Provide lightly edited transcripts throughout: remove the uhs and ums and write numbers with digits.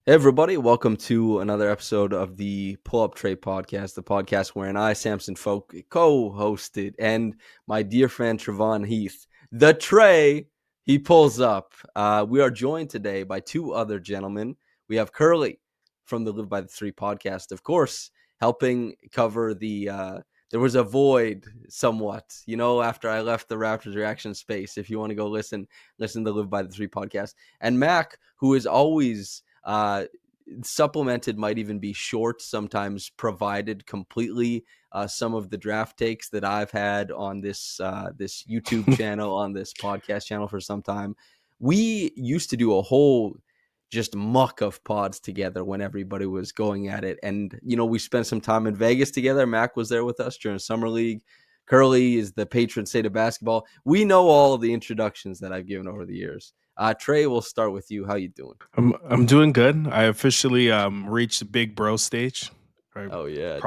Hey everybody, welcome to another episode of the Pull Up Trade Podcast, the podcast wherein I, Samson Folk, co-hosted, and my dear friend Trevon Heath, the Trey, he pulls up. We are joined today by two other gentlemen. We have Curly from the Live by the Three podcast, of course, helping cover there was a void somewhat, after I left the Raptors reaction space. If you want to go listen to Live by the Three podcast. And Mac, who is always supplemented, might even be short, sometimes provided completely some of the draft takes that I've had on this YouTube channel, on this podcast channel for some time. We used to do a whole just muck of pods together when everybody was going at it. And, we spent some time in Vegas together. Mac was there with us during Summer League. Curly is the patron saint of basketball. We know all of the introductions that I've given over the years. Trey, we'll start with you. How you doing? I'm doing good. I officially reached the big bro stage. Right, Oh yeah,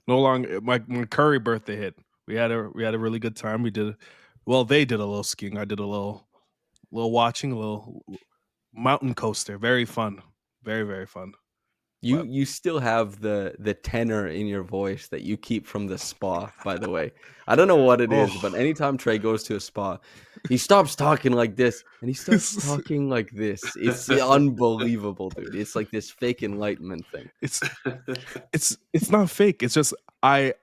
no longer my Curry birthday hit. We had a really good time. They did a little skiing. I did a little watching, a little mountain coaster. Very fun. Very, very fun. You still have the tenor in your voice that you keep from the spa, by the way. I don't know what it is, but anytime Trey goes to a spa, he stops talking like this and he starts talking like this. It's unbelievable, dude. It's like this fake enlightenment thing. It's not fake. It's just I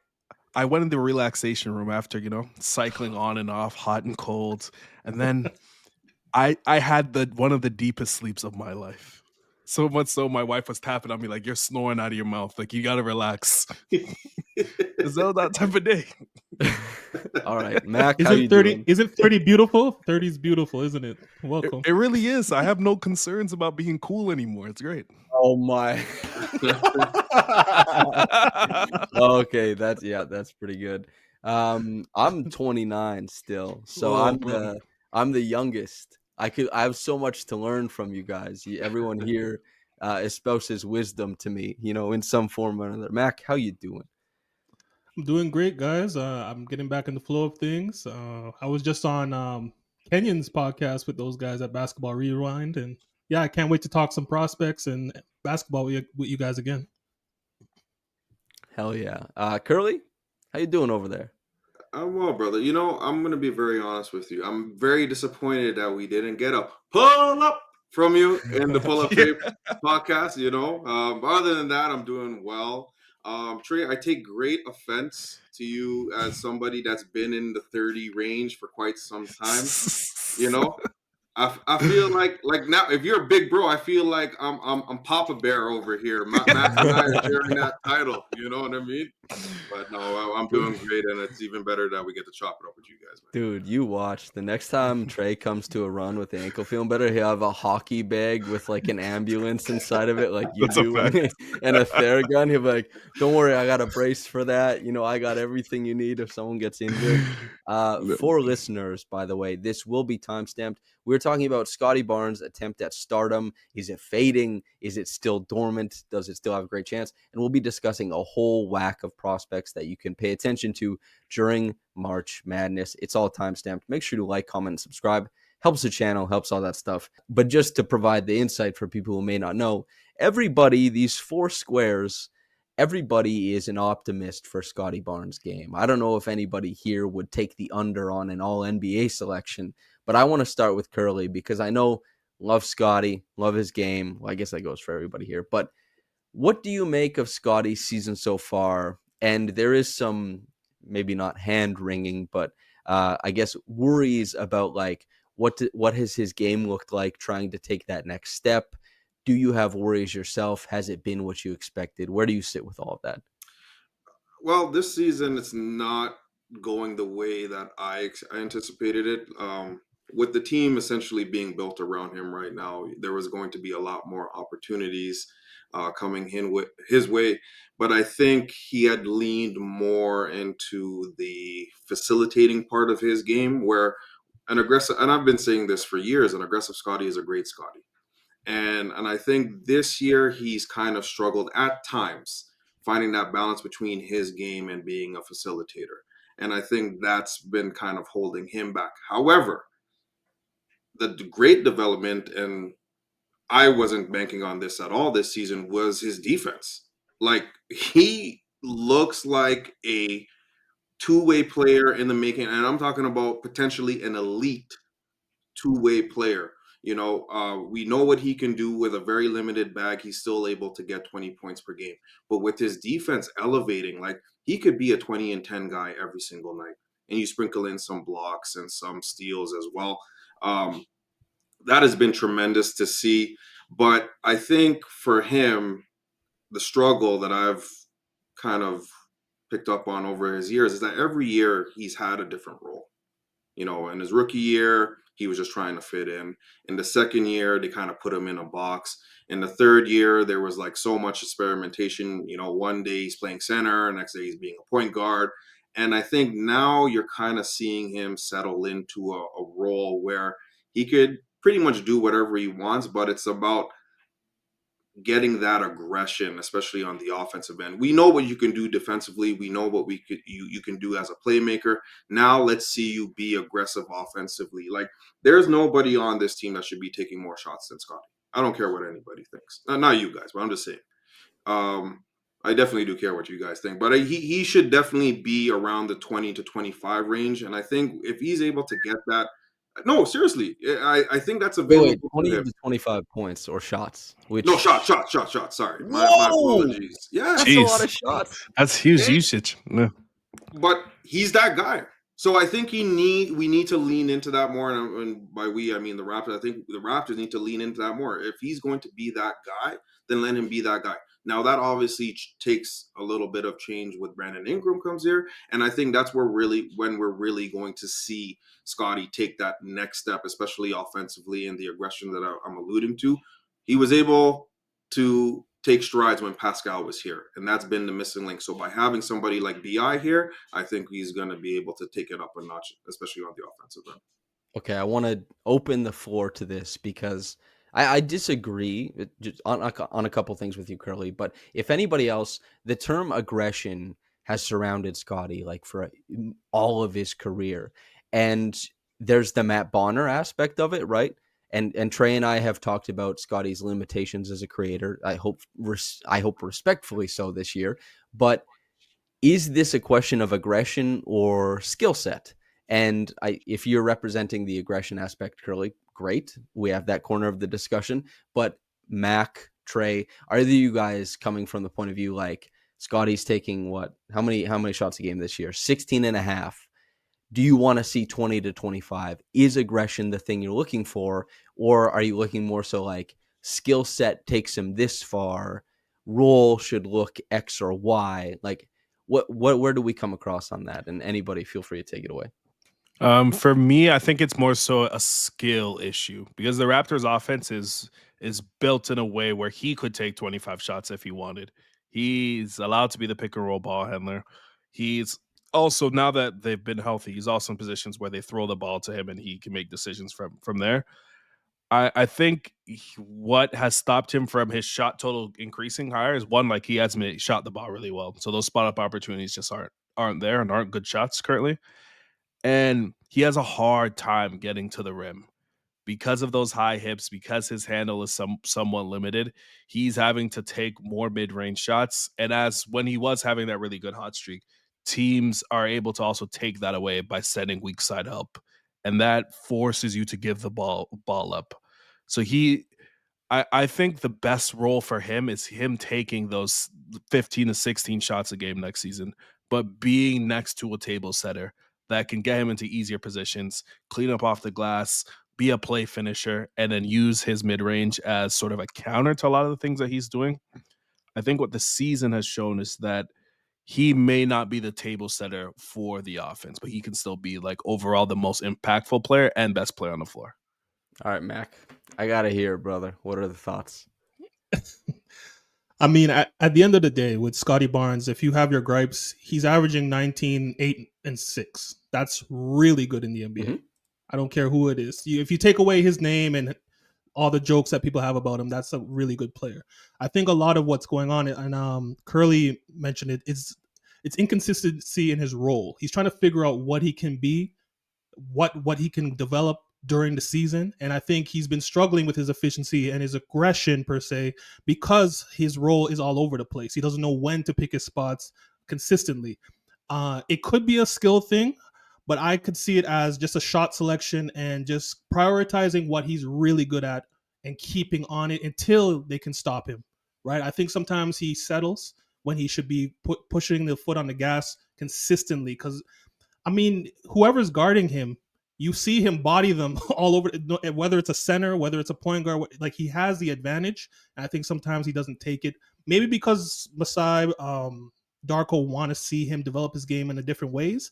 went in the relaxation room after, cycling on and off, hot and cold, and then I had one of the deepest sleeps of my life. So much so, my wife was tapping on me like, "You're snoring out of your mouth. Like, you gotta relax." Is that type of day? All right, Mac, how you doing? Isn't 30 beautiful? 30 is beautiful, isn't it? Welcome. It really is. I have no concerns about being cool anymore. It's great. Oh my. Okay, that's pretty good. I'm 29 still, so I'm the youngest. I have so much to learn from you guys. Everyone here espouses wisdom to me, in some form or another. Mac, how you doing? I'm doing great, guys. I'm getting back in the flow of things. I was just on Kenyon's podcast with those guys at Basketball Rewind, and yeah, I can't wait to talk some prospects and basketball with you guys again. Hell yeah. Curly, how you doing over there? I'm well, brother. I'm going to be very honest with you. I'm very disappointed that we didn't get a pull up from you in the Pull Up Trade podcast. Other than that, I'm doing well. Trey, I take great offense to you as somebody that's been in the 30 range for quite some time. I feel like now, if you're a big bro, I feel like I'm Papa Bear over here. Matt and I are sharing that title. You know what I mean? But no, I'm doing great, and it's even better that we get to chop it up with you guys, man. Dude, you watch. The next time Trey comes to a run with the ankle feeling better, he'll have a hockey bag with like an ambulance inside of it, like you do, and a Theragun. He'll be like, "Don't worry, I got a brace for that. I got everything you need if someone gets injured." For listeners, by the way, this will be timestamped. We're talking about Scottie Barnes' attempt at stardom. Is it fading? Is it still dormant? Does it still have a great chance? And we'll be discussing a whole whack of prospects that you can pay attention to during March Madness. It's all timestamped. Make sure to like, comment, and subscribe. Helps the channel, helps all that stuff. But just to provide the insight for people who may not know, everybody, these four squares, everybody is an optimist for Scottie Barnes' game. I don't know if anybody here would take the under on an all NBA selection, but I want to start with Curly because I know love Scottie, love his game. Well, I guess that goes for everybody here. But what do you make of Scottie's season so far? And there is some, maybe not hand wringing, but I guess worries about like what has his game looked like trying to take that next step? Do you have worries yourself? Has it been what you expected? Where do you sit with all of that? Well, this season it's not going the way that I anticipated it. With the team essentially being built around him right now, there was going to be a lot more opportunities coming in with his way. But I think he had leaned more into the facilitating part of his game, where an aggressive, and I've been saying this for years, an aggressive Scottie is a great Scottie. And I think this year he's kind of struggled at times finding that balance between his game and being a facilitator. And I think that's been kind of holding him back. However, the great development and I wasn't banking on this at all this season, was his defense. Like, he looks like a two-way player in the making, and I'm talking about potentially an elite two-way player. We know what he can do with a very limited bag. He's still able to get 20 points per game. But with his defense elevating, like, he could be a 20 and 10 guy every single night. And you sprinkle in some blocks and some steals as well. That has been tremendous to see. But I think for him, the struggle that I've kind of picked up on over his years is that every year he's had a different role. In his rookie year, he was just trying to fit in. In the second year, they kind of put him in a box. In the third year, there was like so much experimentation. One day he's playing center, next day he's being a point guard. And I think now you're kind of seeing him settle into a role where he could pretty much do whatever he wants, but it's about getting that aggression, especially on the offensive end. We know what you can do defensively. We know what you can do as a playmaker. Now let's see you be aggressive offensively. Like, there's nobody on this team that should be taking more shots than Scottie. I don't care what anybody thinks. Not you guys, but I'm just saying. I definitely do care what you guys think, but he should definitely be around the 20 to 25 range. And I think if he's able to get that, no, seriously, I think that's available. Wait, 20 to 25 points or shots? No, shot. Sorry, my apologies. Yeah, that's a lot of shots. That's huge usage. Yeah. But he's that guy. So I think we need to lean into that more. And by we, I mean the Raptors. I think the Raptors need to lean into that more. If he's going to be that guy, then let him be that guy. Now, that obviously takes a little bit of change with Brandon Ingram comes here. And I think that's when we're really going to see Scottie take that next step, especially offensively, and the aggression that I'm alluding to. He was able to take strides when Pascal was here, and that's been the missing link. So by having somebody like BI here, I think he's going to be able to take it up a notch, especially on the offensive end. Okay, I want to open the floor to this because I disagree just on a couple things with you, Curly. But if anybody else, the term aggression has surrounded Scottie like for all of his career, and there's the Matt Bonner aspect of it, right? And Trey and I have talked about Scottie's limitations as a creator. I hope respectfully so this year. But is this a question of aggression or skill set? And if you're representing the aggression aspect, Curly, great. We have that corner of the discussion. But Mac, Trey, are you guys coming from the point of view like Scottie's taking how many shots a game this year? 16 and a half. Do you want to see 20 to 25? Is aggression the thing you're looking for? Or are you looking more so like skill set takes him this far, role should look X or Y? Like where do we come across on that? And anybody feel free to take it away. For me, I think it's more so a skill issue because the Raptors offense is built in a way where he could take 25 shots if he wanted. He's allowed to be the pick and roll ball handler. He's also, now that they've been healthy, he's also in positions where they throw the ball to him and he can make decisions from there. I think what has stopped him from his shot total increasing higher is one, like he hasn't shot the ball really well. So those spot up opportunities just aren't there and aren't good shots currently. And he has a hard time getting to the rim because of those high hips, because his handle is somewhat limited. He's having to take more mid-range shots. And when he was having that really good hot streak, teams are able to also take that away by setting weak side up. And that forces you to give the ball up. So I think the best role for him is him taking those 15 to 16 shots a game next season, but being next to a table setter that can get him into easier positions, clean up off the glass, be a play finisher, and then use his mid-range as sort of a counter to a lot of the things that he's doing. I think what the season has shown is that he may not be the table setter for the offense, but he can still be like overall the most impactful player and best player on the floor. All right, Mac, I got to hear, brother. What are the thoughts? I mean, at the end of the day, with Scottie Barnes, if you have your gripes, he's averaging 19, 8, and 6. That's really good in the NBA. Mm-hmm. I don't care who it is. If you take away his name and all the jokes that people have about him, that's a really good player. I think a lot of what's going on, and Curly mentioned it, it's inconsistency in his role. He's trying to figure out what he can be, what he can develop during the season. And I think he's been struggling with his efficiency and his aggression per se, because his role is all over the place. He doesn't know when to pick his spots consistently. It could be a skill thing, but I could see it as just a shot selection and just prioritizing what he's really good at and keeping on it until they can stop him. Right? I think sometimes he settles when he should be pushing the foot on the gas consistently, because I mean, whoever's guarding him, you see him body them all over, whether it's a center, whether it's a point guard, like he has the advantage. And I think sometimes he doesn't take it. Maybe because Masai, Darko want to see him develop his game in a different ways.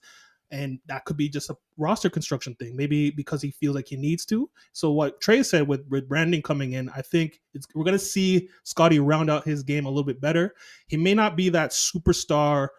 And that could be just a roster construction thing. Maybe because he feels like he needs to. So what Trey said with Brandon coming in, I think we're going to see Scottie round out his game a little bit better. He may not be that superstar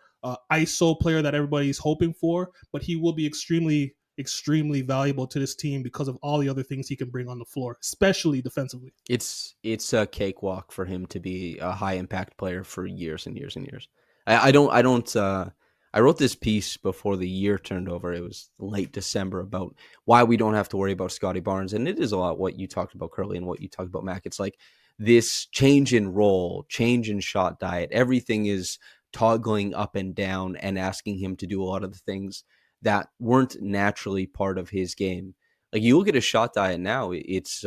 ISO player that everybody's hoping for, but he will be extremely, extremely valuable to this team because of all the other things he can bring on the floor, especially defensively. It's a cakewalk for him to be a high impact player for years and years and years. I wrote this piece before the year turned over. It was late December about why we don't have to worry about Scottie Barnes. And it is a lot what you talked about, Curly, and what you talked about, Mac. It's like this change in role, change in shot diet. Everything is toggling up and down and asking him to do a lot of the things that weren't naturally part of his game. Like you look at his shot diet now, it's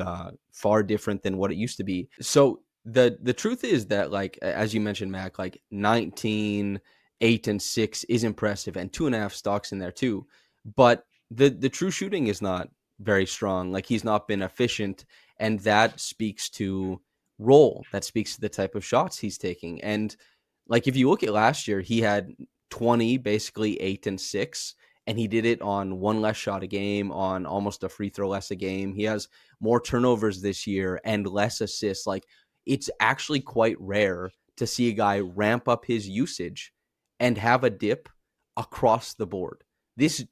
far different than what it used to be. So the truth is that, like, as you mentioned, Mac, like 19, 8, and 6 is impressive, and 2.5 stocks in there too. But the true shooting is not very strong. Like he's not been efficient, and that speaks to role. That speaks to the type of shots he's taking. And like if you look at last year, he had 20, basically 8 and 6. And he did it on one less shot a game, on almost a free throw less a game. He has more turnovers this year and less assists. Like it's actually quite rare to see a guy ramp up his usage and have a dip across the board. This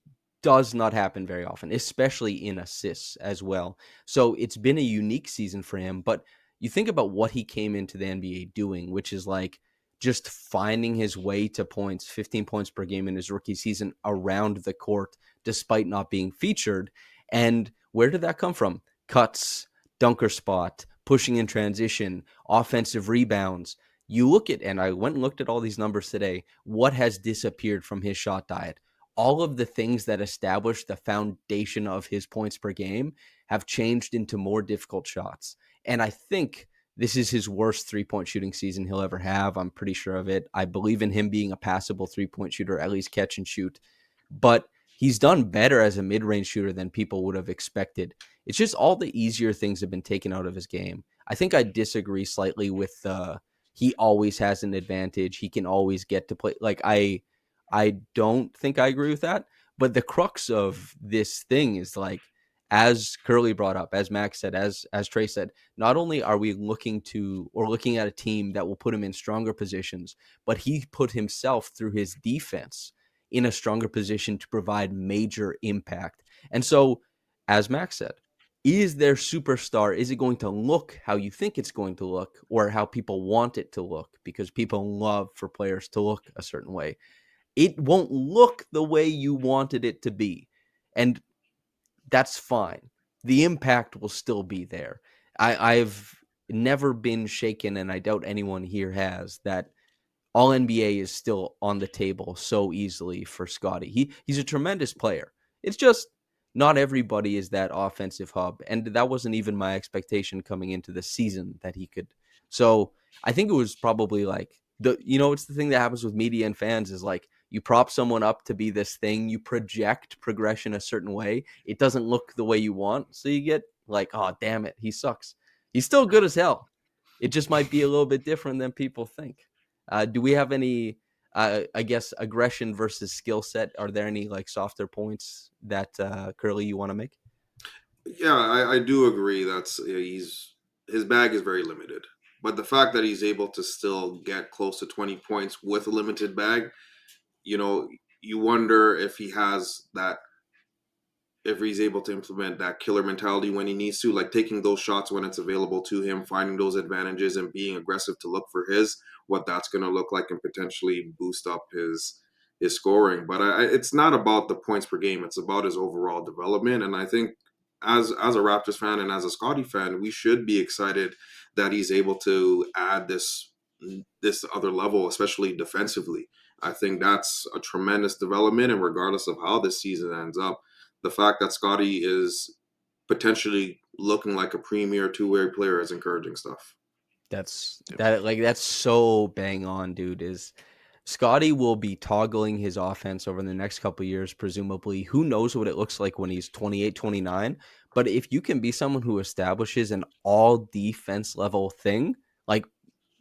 does not happen very often, especially in assists as well. So it's been a unique season for him. But you think about what he came into the NBA doing, which is like just finding his way to points, 15 points per game in his rookie season around the court, despite not being featured. And where did that come from? Cuts, dunker spot, pushing in transition, offensive rebounds. You look at, and I went and looked at all these numbers today, what has disappeared from his shot diet? All of the things that established the foundation of his points per game have changed into more difficult shots. And I think this is his worst three-point shooting season he'll ever have. I'm pretty sure of it. I believe in him being a passable three-point shooter, at least catch and shoot. But he's done better as a mid-range shooter than people would have expected. It's just all the easier things have been taken out of his game. I think I disagree slightly with he always has an advantage. He can always get to play. Like I don't think I agree with that. But the crux of this thing is like, as Curly brought up, as Max said, as Trey said, not only are we looking at a team that will put him in stronger positions, but he put himself through his defense in a stronger position to provide major impact. And so, as Max said, is their superstar, is it going to look how you think it's going to look or how people want it to look? Because people love for players to look a certain way. It won't look the way you wanted it to be. And that's fine. The impact will still be there. I've never been shaken, and I doubt anyone here has, that all NBA is still on the table so easily for Scottie. He's a tremendous player. It's just not everybody is that offensive hub, and that wasn't even my expectation coming into the season that he could. So I think it was probably like it's the thing that happens with media and fans is like you prop someone up to be this thing, you project progression a certain way, it doesn't look the way you want, so you get like, oh damn it, he sucks. He's still good as hell. It just might be a little bit different than people think. Do we have any, I guess, aggression versus skill set? Are there any like softer points that Curly you want to make? Yeah, I do agree. His bag is very limited, but the fact that he's able to still get close to 20 points with a limited bag, you wonder if he's able to implement that killer mentality when he needs to, like taking those shots when it's available to him, finding those advantages and being aggressive to look for what that's going to look like and potentially boost up his scoring. But it's not about the points per game. It's about his overall development. And I think as a Raptors fan and as a Scottie fan, we should be excited that he's able to add this other level, especially defensively. I think that's a tremendous development, and regardless of how this season ends up, the fact that Scottie is potentially looking like a premier two-way player is encouraging stuff. That's so bang on, dude. Is Scottie will be toggling his offense over the next couple of years, presumably. Who knows what it looks like when he's 28, 29. But if you can be someone who establishes an all defense level thing, like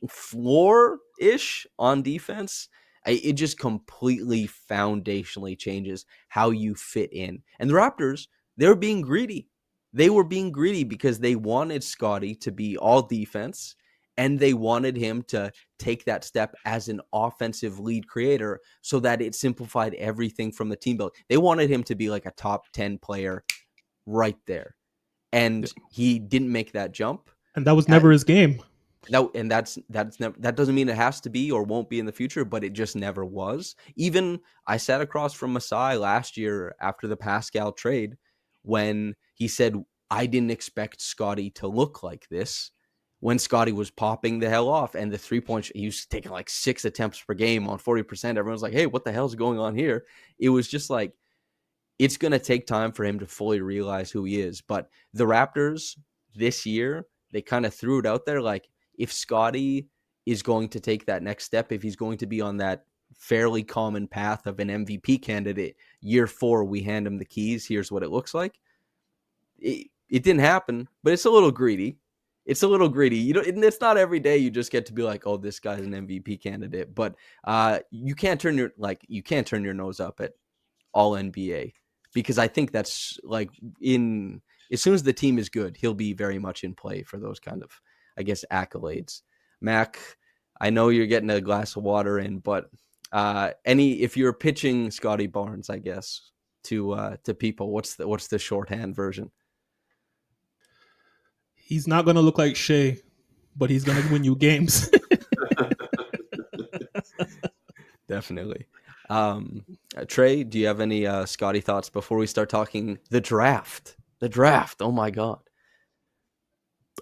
floor-ish on defense, it just completely foundationally changes how you fit in. And the Raptors, they're being greedy. They were being greedy because they wanted Scottie to be all defense, and they wanted him to take that step as an offensive lead creator so that it simplified everything from the team build. They wanted him to be like a top 10 player right there. And he didn't make that jump. And that was never his game. That doesn't mean it has to be or won't be in the future, but it just never was. Even I sat across from Masai last year after the Pascal trade when he said, I didn't expect Scottie to look like this. When Scottie was popping the hell off and the 3-point, he was taking like 6 attempts per game on 40%. Everyone's like, hey, what the hell's going on here? It was just like, it's going to take time for him to fully realize who he is. But the Raptors this year, they kind of threw it out there. Like, if Scottie is going to take that next step, if he's going to be on that fairly common path of an MVP candidate, year 4, we hand him the keys. Here's what it looks like. It didn't happen, but it's a little greedy. It's a little greedy. It's not every day you just get to be like, oh, this guy's an MVP candidate. But you can't turn your nose up at all NBA, because I think that's like as soon as the team is good, he'll be very much in play for those kind of, I guess, accolades. Mac, I know you're getting a glass of water in, but if you're pitching Scottie Barnes, I guess, to people, what's the shorthand version? He's not going to look like Shea, but he's going to win you games. Definitely. Trey, do you have any Scottie thoughts before we start talking the draft? The draft. Oh my God.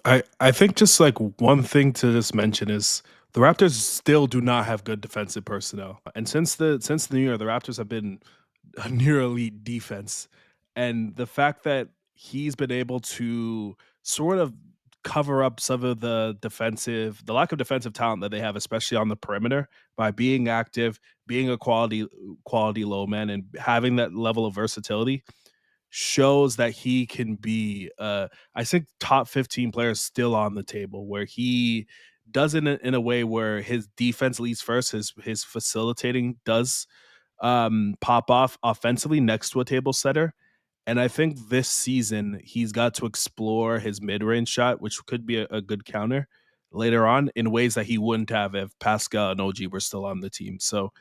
I think just like one thing to just mention is the Raptors still do not have good defensive personnel. And since the new year, the Raptors have been a near elite defense. And the fact that he's been able to sort of cover up some of the lack of defensive talent that they have, especially on the perimeter, by being active, being a quality low man, and having that level of versatility, shows that he can be I think top 15 players still on the table, where he does it in a way where his defense leads first, his facilitating does pop off offensively next to a table setter. And I think this season he's got to explore his mid-range shot, which could be a good counter later on, in ways that he wouldn't have if Pascal and OG were still on the team. So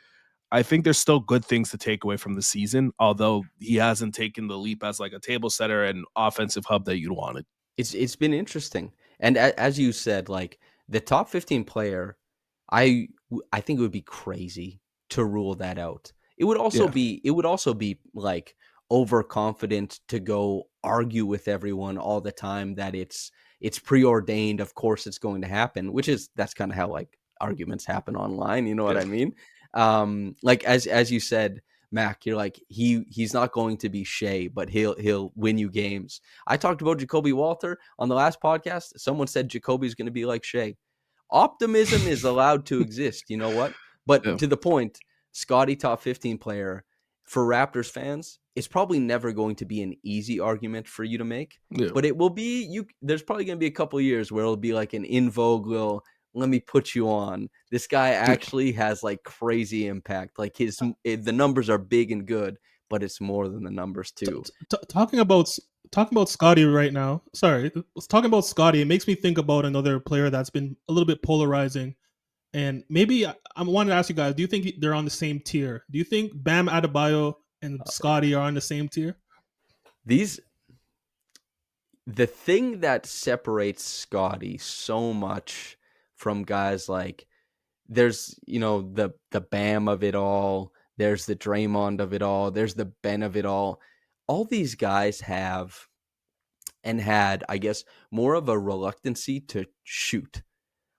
I think there's still good things to take away from the season, although he hasn't taken the leap as like a table setter and offensive hub that you'd wanted. It's been interesting. And as you said, like the top 15 player, I think it would be crazy to rule that out. It would also be like overconfident to go argue with everyone all the time that it's preordained. Of course it's going to happen, that's kind of how like arguments happen online. You know what I mean? Like as you said, Mac, you're like, he's not going to be Shea, but he'll win you games. I talked about Jacoby Walter on the last podcast. Someone said Jacoby's going to be like Shea. Optimism is allowed to exist. You know what? But to the point, Scottie top 15 player for Raptors fans, it's probably never going to be an easy argument for you to make. Yeah. But it will be there's probably going to be a couple of years where it'll be like an in vogue little, let me put you on. This guy actually has like crazy impact. Like the numbers are big and good, but it's more than the numbers too. Talking about Scottie right now. Sorry, talking about Scottie, it makes me think about another player that's been a little bit polarizing. And maybe I wanted to ask you guys, do you think they're on the same tier? Do you think Bam Adebayo and Scottie are on the same tier? The thing that separates Scottie so much from guys like, there's, the Bam of it all, there's the Draymond of it all, there's the Ben of it all. All these guys have and had, I guess, more of a reluctancy to shoot.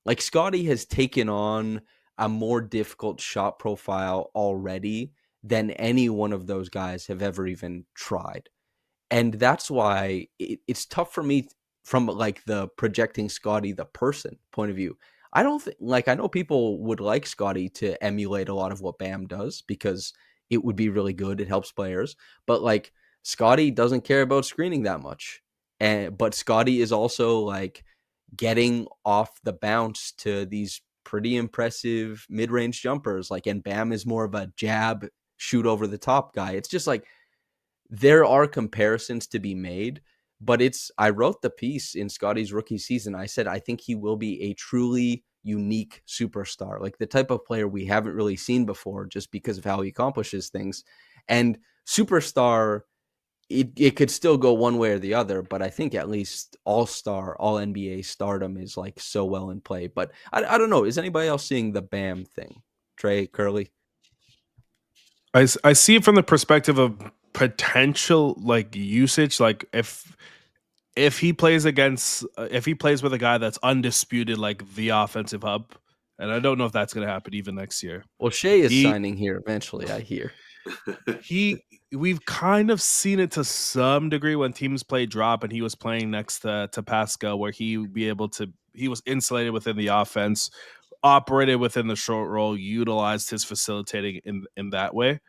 Like Scottie has taken on a more difficult shot profile already than any one of those guys have ever even tried. And that's why it's tough for me from like the projecting Scottie the person point of view. I don't think, like, I know people would like Scottie to emulate a lot of what Bam does because it would be really good. It helps players, but like Scottie doesn't care about screening that much. But Scottie is also like getting off the bounce to these pretty impressive mid-range jumpers. Like, and Bam is more of a jab, shoot over the top guy. It's just like there are comparisons to be made, but I wrote the piece in Scottie's rookie season. I said, I think he will be a truly unique superstar, like the type of player we haven't really seen before just because of how he accomplishes things. And superstar, it could still go one way or the other, but I think at least all-star, all NBA stardom is like so well in play. But I don't know. Is anybody else seeing the Bam thing? Trey, Curly? I see it from the perspective of potential like usage. Like if he plays if he plays with a guy that's undisputed, like the offensive hub, and I don't know if that's going to happen even next year. Well, Shea is He signing here eventually, I hear. We've kind of seen it to some degree when teams play drop and he was playing next to Pascal, where he would be able to, he was insulated within the offense, operated within the short roll, utilized his facilitating in that way.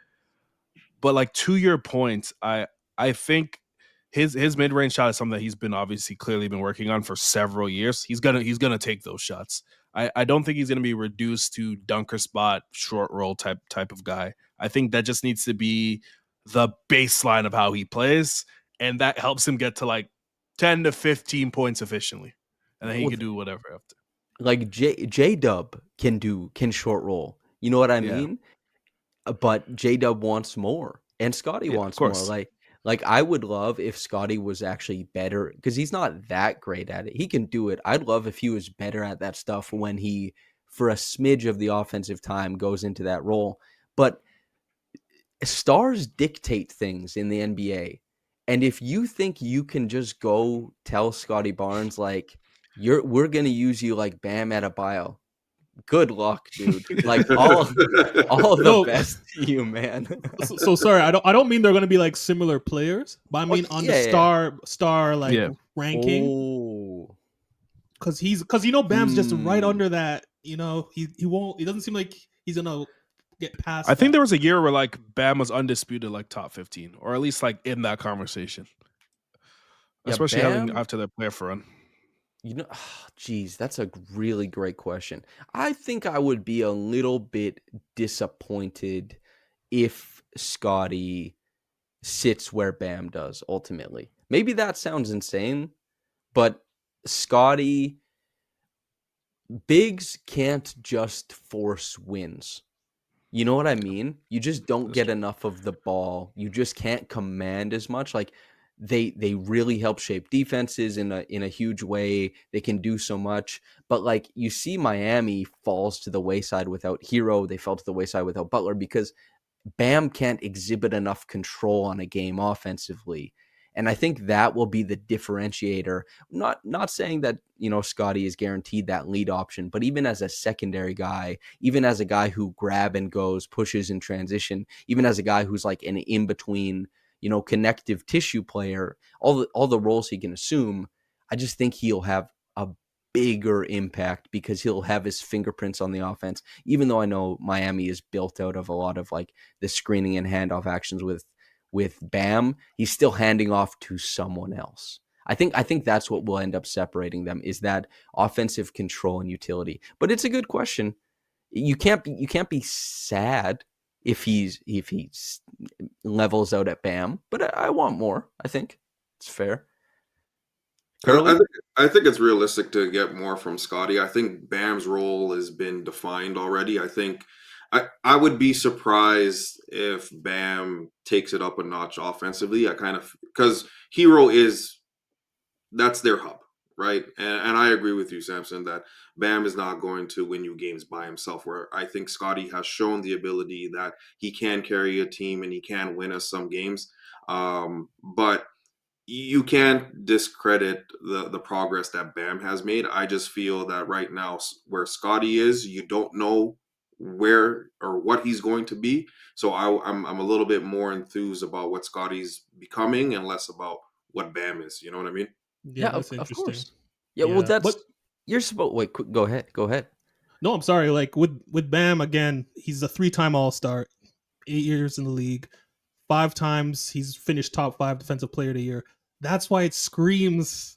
But like, to your point, I think his mid range shot is something that he's been obviously clearly been working on for several years. He's gonna take those shots. I don't think he's gonna be reduced to dunker spot, short roll type of guy. I think that just needs to be the baseline of how he plays, and that helps him get to like 10 to 15 points efficiently, and then he can do whatever after. Like J Dub can short roll. You know what I Yeah. mean? But J Dub wants more, and Scottie Yeah, of wants more. course. Like I would love if Scottie was actually better, because he's not that great at it. He can do it. I'd love if he was better at that stuff when he, for a smidge of the offensive time, goes into that role. But stars dictate things in the NBA. And if you think you can just go tell Scottie Barnes, like, we're gonna use you like Bam Adebayo, good luck, dude. Like all the No, best to you, man. so sorry. I don't mean they're going to be like similar players, but I mean on the Yeah. star like Yeah. ranking, Oh. because Bam's just right under that. He won't. It doesn't seem like he's gonna get past. I think that. there was a year where like Bam was undisputed, like top 15, or at least like in that conversation, Yeah, especially having Bam. after their playoff run. Geez, that's a really great question. I think I would be a little bit disappointed if Scottie sits where Bam does ultimately. Maybe that sounds insane, but Scottie, bigs can't just force wins. You know what I mean? You just don't get enough of the ball. You just can't command as much. Like they really help shape defenses in a huge way. They can do so much. But like you see Miami falls to the wayside without Thiero. They fell to the wayside without Butler because Bam can't exhibit enough control on a game offensively. And I think that will be the differentiator. Not saying that, Scottie is guaranteed that lead option, but even as a secondary guy, even as a guy who grab and goes, pushes in transition, even as a guy who's like an in-between, connective tissue player, all the roles he can assume, I just think he'll have a bigger impact because he'll have his fingerprints on the offense, even though I know Miami is built out of a lot of like the screening and handoff actions with Bam. He's still handing off to someone else. I think that's what will end up separating them, is that offensive control and utility. But it's a good question. You can't be sad if he levels out at Bam, but I want more. I think it's fair. Curly? I think it's realistic to get more from Scottie. I think Bam's role has been defined already. I think I would be surprised if Bam takes it up a notch offensively. I kind of, because Thiero that's their hub, right? And I agree with you, Samson, that Bam is not going to win you games by himself. Where I think Scottie has shown the ability that he can carry a team and he can win us some games. But you can't discredit the progress that Bam has made. I just feel that right now, where Scottie is, you don't know where or what he's going to be. So I'm a little bit more enthused about what Scottie's becoming and less about what Bam is. You know what I mean? Yeah, Yeah, that's of interesting. course. Yeah, well, Yeah, that's but you're supposed. Wait, go ahead. Go ahead. no, I'm sorry. Like with Bam again, he's a 3-time All-Star, 8 years in the league, 5 times he's finished top 5 defensive player of the year. That's why it screams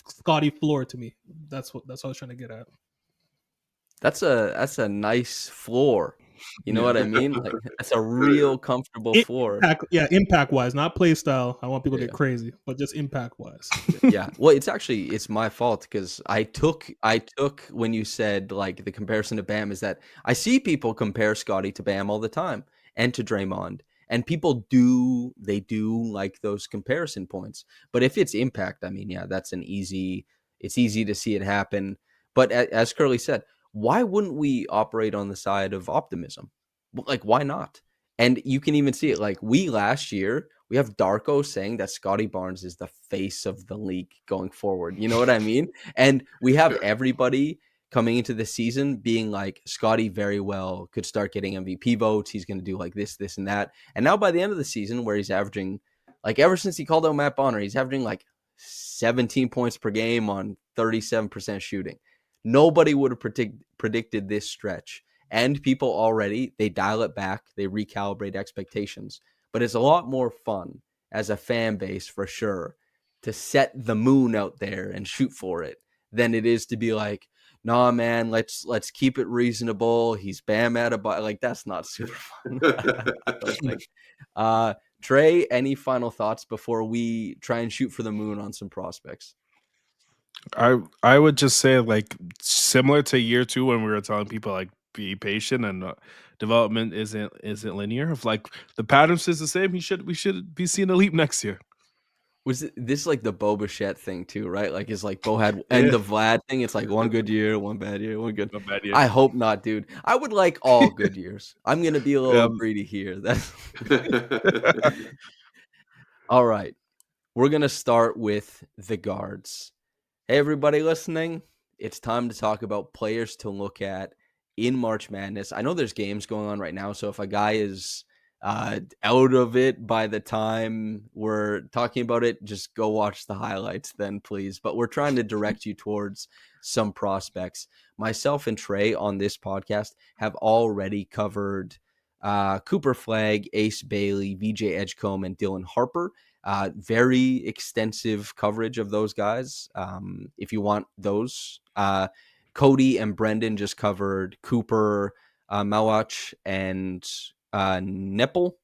Scottie floor to me. That's what I was trying to get at. That's a nice floor. You know Yeah. what I mean? Like that's a real comfortable floor. Impact wise, not play style. I want people to Yeah. get crazy, but just impact wise. Yeah. Well, it's my fault because I took when you said like the comparison to Bam is that I see people compare Scottie to Bam all the time and to Draymond. And people do like those comparison points. But if it's impact, I mean, yeah, it's easy to see it happen. But as Curly said, why wouldn't we operate on the side of optimism? Like, why not? And you can even see it. Like last year, we have Darko saying that Scottie Barnes is the face of the league going forward. You know what I mean? And we have everybody coming into the season being like, Scottie very well could start getting MVP votes. He's going to do like this, and that. And now by the end of the season, where he's averaging, like ever since he called out Matt Bonner, he's averaging like 17 points per game on 37% shooting. Nobody would have predicted this stretch. And people already, they dial it back, they recalibrate expectations. But it's a lot more fun as a fan base for sure to set the moon out there and shoot for it than it is to be like, nah, man, let's keep it reasonable. He's Bam Adebayo. Like that's not super fun. I don't think. Trey, any final thoughts before we try and shoot for the moon on some prospects? I would just say like similar to year 2 when we were telling people like be patient and development isn't linear. If like the pattern is the same, we should be seeing a leap next year. Was this like the Bo Bichette thing too, right? Like it's like Bo had and the Vlad thing. It's like one good year, one bad year, one good. Not bad year. I hope not, dude. I would like all good years. I'm gonna be a little greedy here. That's all right. We're gonna start with the guards. Hey, everybody listening, it's time to talk about players to look at in March Madness. I know there's games going on right now, so if a guy is out of it by the time we're talking about it, just go watch the highlights then, please. But we're trying to direct you towards some prospects. Myself and Trey on this podcast have already covered Cooper Flagg, Ace Bailey, VJ Edgecombe, and Dylan Harper. Very extensive coverage of those guys. If you want those, Cody and Brendan just covered Cooper, Malach, and Nipple.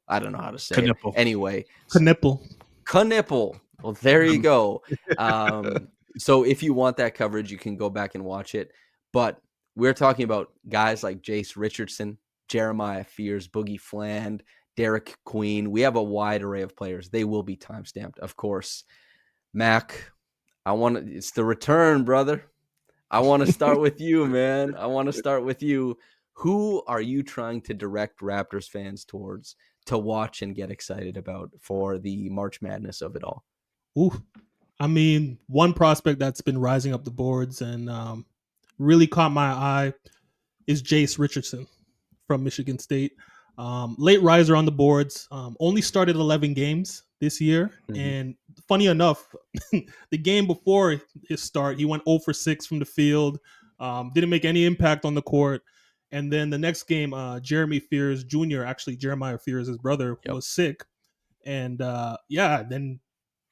I don't know how to say Knipple. it. Anyway, Knipple. Well, there you go. So if you want that coverage, you can go back and watch it. But we're talking about guys like Jase Richardson, Jeremiah Fears, Boogie Fland, Derik Queen. We have a wide array of players. They will be timestamped, of course. Mac, it's the return, brother. I want to start with you, man. I want to start with you. Who are you trying to direct Raptors fans towards to watch and get excited about for the March Madness of it all? Ooh, I mean, one prospect that's been rising up the boards and really caught my eye is Jase Richardson from Michigan State. Late riser on the boards. Only started 11 games this year. Mm-hmm. And funny enough, the game before his start, he went 0 for 6 from the field. Didn't make any impact on the court. And then the next game, Jeremy Fears Jr., actually Jeremiah Fears, his brother, was sick. And then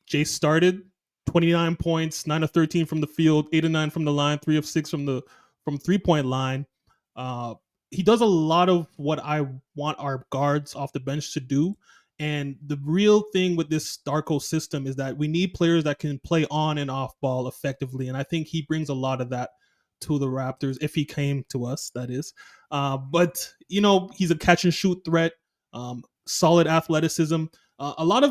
Jase started 29 points, 9 of 13 from the field, 8 of 9 from the line, 3 of 6 from 3-point line. He does a lot of what I want our guards off the bench to do. And the real thing with this Darko system is that we need players that can play on and off ball effectively. And I think he brings a lot of that to the Raptors, if he came to us, that is. But, he's a catch and shoot threat, solid athleticism. A lot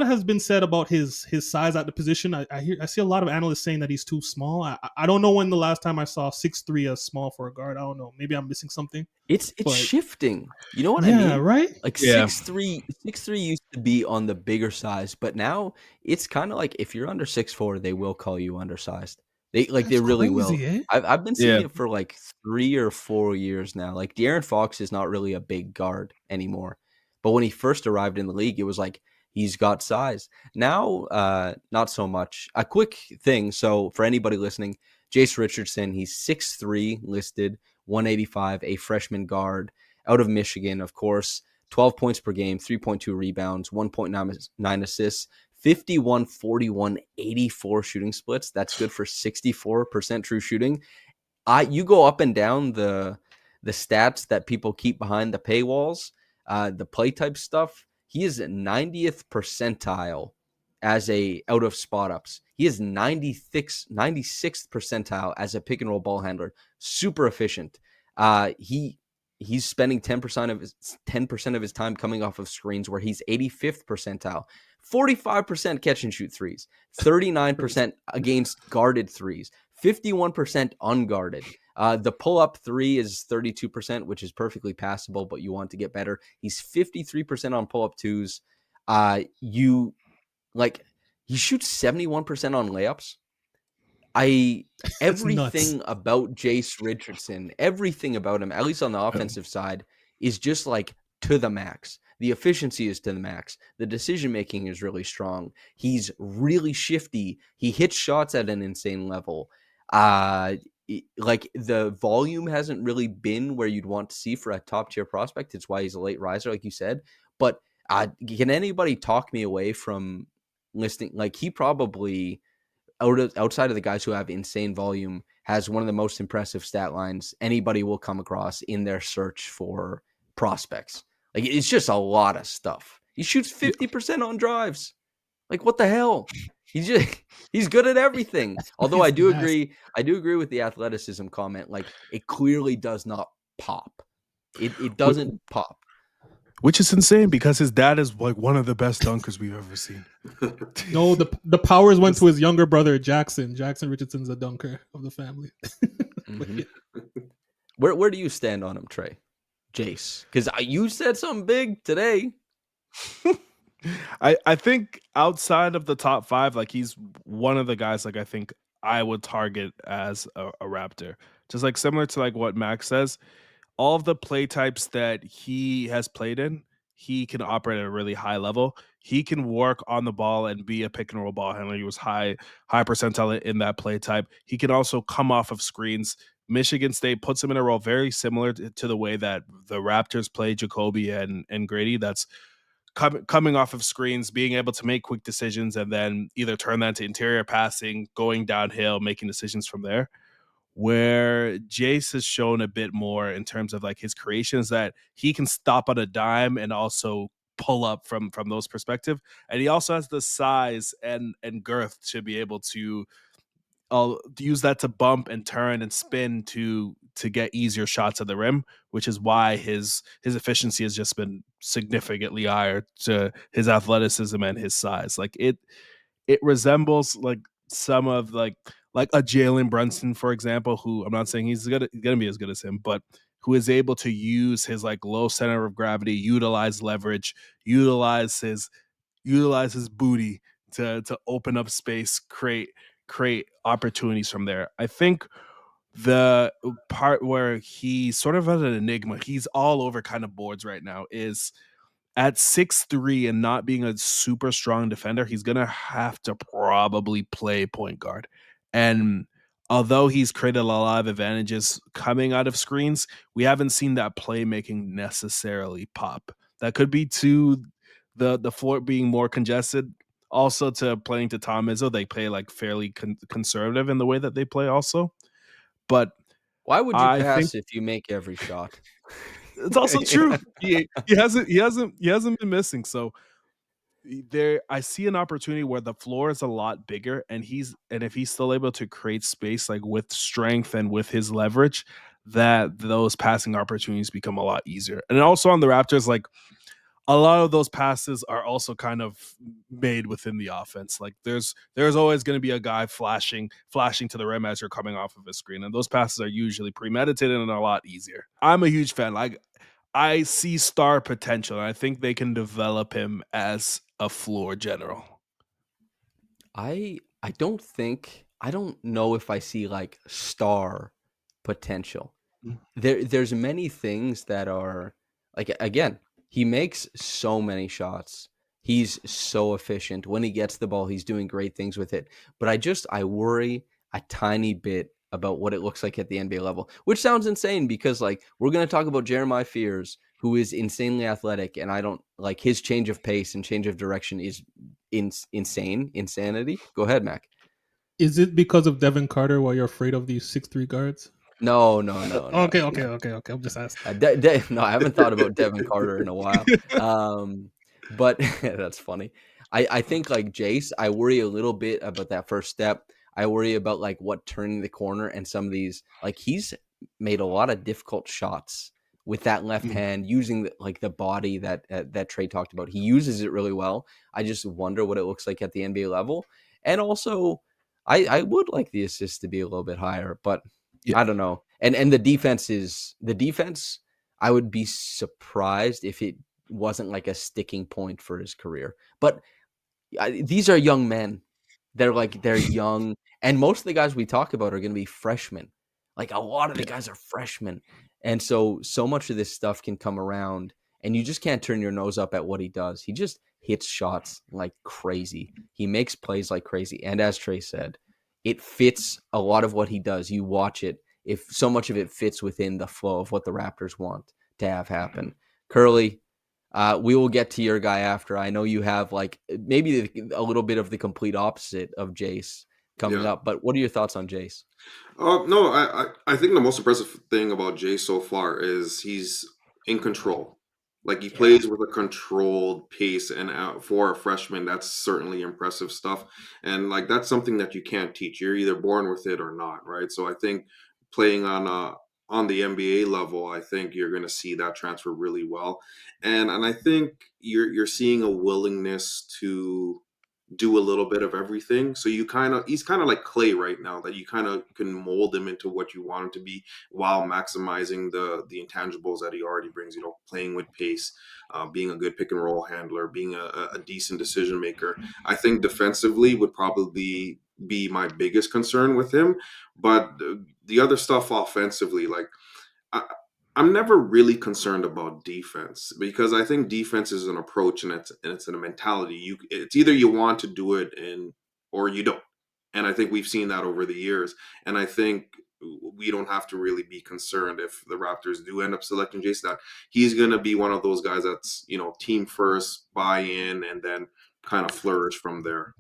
has been said about his size at the position. I see a lot of analysts saying that he's too small. I don't know when the last time I saw 6'3" as small for a guard. I don't know. Maybe I'm missing something. It's But shifting. You know what I yeah, mean? right. Like Yeah. 6'3" used to be on the bigger size, but now it's kind of like if you're under 6'4", they will call you undersized. They That's really will. crazy, eh? I've been seeing Yeah. it for like 3 or 4 years now. Like De'Aaron Fox is not really a big guard anymore, but when he first arrived in the league, it was like he's got size. Now, not so much. A quick thing. So for anybody listening, Jase Richardson, he's 6'3", listed, 185, a freshman guard out of Michigan, of course. 12 points per game, 3.2 rebounds, 1.9 assists, 51, 41, 84 shooting splits. That's good for 64% true shooting. You go up and down the stats that people keep behind the paywalls, the play type stuff. He is 90th percentile as a out of spot ups. He is 96th percentile as a pick and roll ball handler. Super efficient. He's spending 10% of his time coming off of screens, where he's 85th percentile. 45% catch and shoot threes, 39% against guarded threes, 51% unguarded. The pull-up three is 32%, which is perfectly passable, but you want to get better. He's 53% on pull-up twos. He shoots 71% on layups. Everything about Jase Richardson, everything about him, at least on the offensive side, is just like to the max. The efficiency is to the max. The decision-making is really strong. He's really shifty. He hits shots at an insane level. Like the volume hasn't really been where you'd want to see for a top-tier prospect. It's why he's a late riser, like you said. But can anybody talk me away from listing? Like he probably, outside of the guys who have insane volume, has one of the most impressive stat lines anybody will come across in their search for prospects. Like it's just a lot of stuff. He shoots 50% on drives. Like what the hell? He's good at everything. Although I do agree with the athleticism comment. Like it clearly does not pop. It doesn't pop. Which is insane because his dad is like one of the best dunkers we've ever seen. No, the powers went to his younger brother, Jackson. Jackson Richardson's a dunker of the family. Mm-hmm. Where do you stand on him, Trey? Jase? Because you said something big today. I think outside of the top 5, like he's one of the guys like I think I would target as a Raptor. Just like similar to like what Max says, all of the play types that he has played in, he can operate at a really high level. He can work on the ball and be a pick and roll ball handler. He was high percentile in that play type. He can also come off of screens. Michigan State puts him in a role very similar to the way that the Raptors play Jacoby and Grady. That's coming off of screens, being able to make quick decisions, and then either turn that to interior passing, going downhill, making decisions from there. Where Jase has shown a bit more in terms of like his creations, that he can stop on a dime and also pull up from those perspective, and he also has the size and girth to be able to use that to bump and turn and spin to get easier shots at the rim, which is why his efficiency has just been significantly higher to his athleticism and his size. Like it resembles like some of like a Jalen Brunson, for example, who I'm not saying he's gonna be as good as him, but who is able to use his like low center of gravity, utilize leverage, utilize his booty to open up space, create opportunities from there. I think the part where he's sort of an enigma, he's all over kind of boards right now, is at 6'3" and not being a super strong defender, he's going to have to probably play point guard. And although he's created a lot of advantages coming out of screens, we haven't seen that playmaking necessarily pop. That could be to the floor being more congested, also to playing to Tom Izzo. They play like fairly conservative in the way that they play also. But why would you I pass think if you make every shot? it's also true. He hasn't been missing. So there, I see an opportunity where the floor is a lot bigger, and if he's still able to create space like with strength and with his leverage, that those passing opportunities become a lot easier. And also on the Raptors, like a lot of those passes are also kind of made within the offense. Like there's always going to be a guy flashing to the rim as you're coming off of a screen, and those passes are usually premeditated and a lot easier. I'm a huge fan. Like I see star potential, and I think they can develop him as a floor general. I don't know if I see like star potential. There's many things that are like, again, he makes so many shots. He's so efficient. When he gets the ball, he's doing great things with it. But I worry a tiny bit about what it looks like at the NBA level, which sounds insane because like we're going to talk about Jeremiah Fears, who is insanely athletic, and I don't like his change of pace and change of direction is insanity. Go ahead, Mac. Is it because of Devin Carter why you're afraid of these 6'3" guards? No. Okay. I'm just asking. No, I haven't thought about Devin Carter in a while. But that's funny. I think like Jase, I worry a little bit about that first step. I worry about like what turning the corner and some of these, like he's made a lot of difficult shots with that left hand using the body that Trey talked about. He uses it really well. I just wonder what it looks like at the NBA level. And also I would like the assist to be a little bit higher, but I don't know. And the defense, I would be surprised if it wasn't like a sticking point for his career. But these are young men. They're young. And most of the guys we talk about are going to be freshmen. Like a lot of the guys are freshmen. And so much of this stuff can come around and you just can't turn your nose up at what he does. He just hits shots like crazy. He makes plays like crazy. And as Trey said, it fits a lot of what he does. You watch it. If so much of it fits within the flow of what the Raptors want to have happen. Curly, we will get to your guy after. I know you have like maybe a little bit of the complete opposite of Jase coming up, but what are your thoughts on Jase? No, I think the most impressive thing about Jay so far is he's in control. Like he plays with a controlled pace, and for a freshman, that's certainly impressive stuff. And like that's something that you can't teach. You're either born with it or not, right? So I think playing on the NBA level, I think you're going to see that transfer really well. And I think you're seeing a willingness to do a little bit of everything. So he's kind of like clay right now that you kind of can mold him into what you want him to be while maximizing the intangibles that he already brings, playing with pace, being a good pick and roll handler, being a decent decision maker. I think defensively would probably be my biggest concern with him. But the other stuff offensively, like I, I'm never really concerned about defense because I think defense is an approach and it's a mentality. It's either you want to do it or you don't. And I think we've seen that over the years. And I think we don't have to really be concerned if the Raptors do end up selecting Jason. That he's going to be one of those guys that's team first, buy in, and then kind of flourish from there.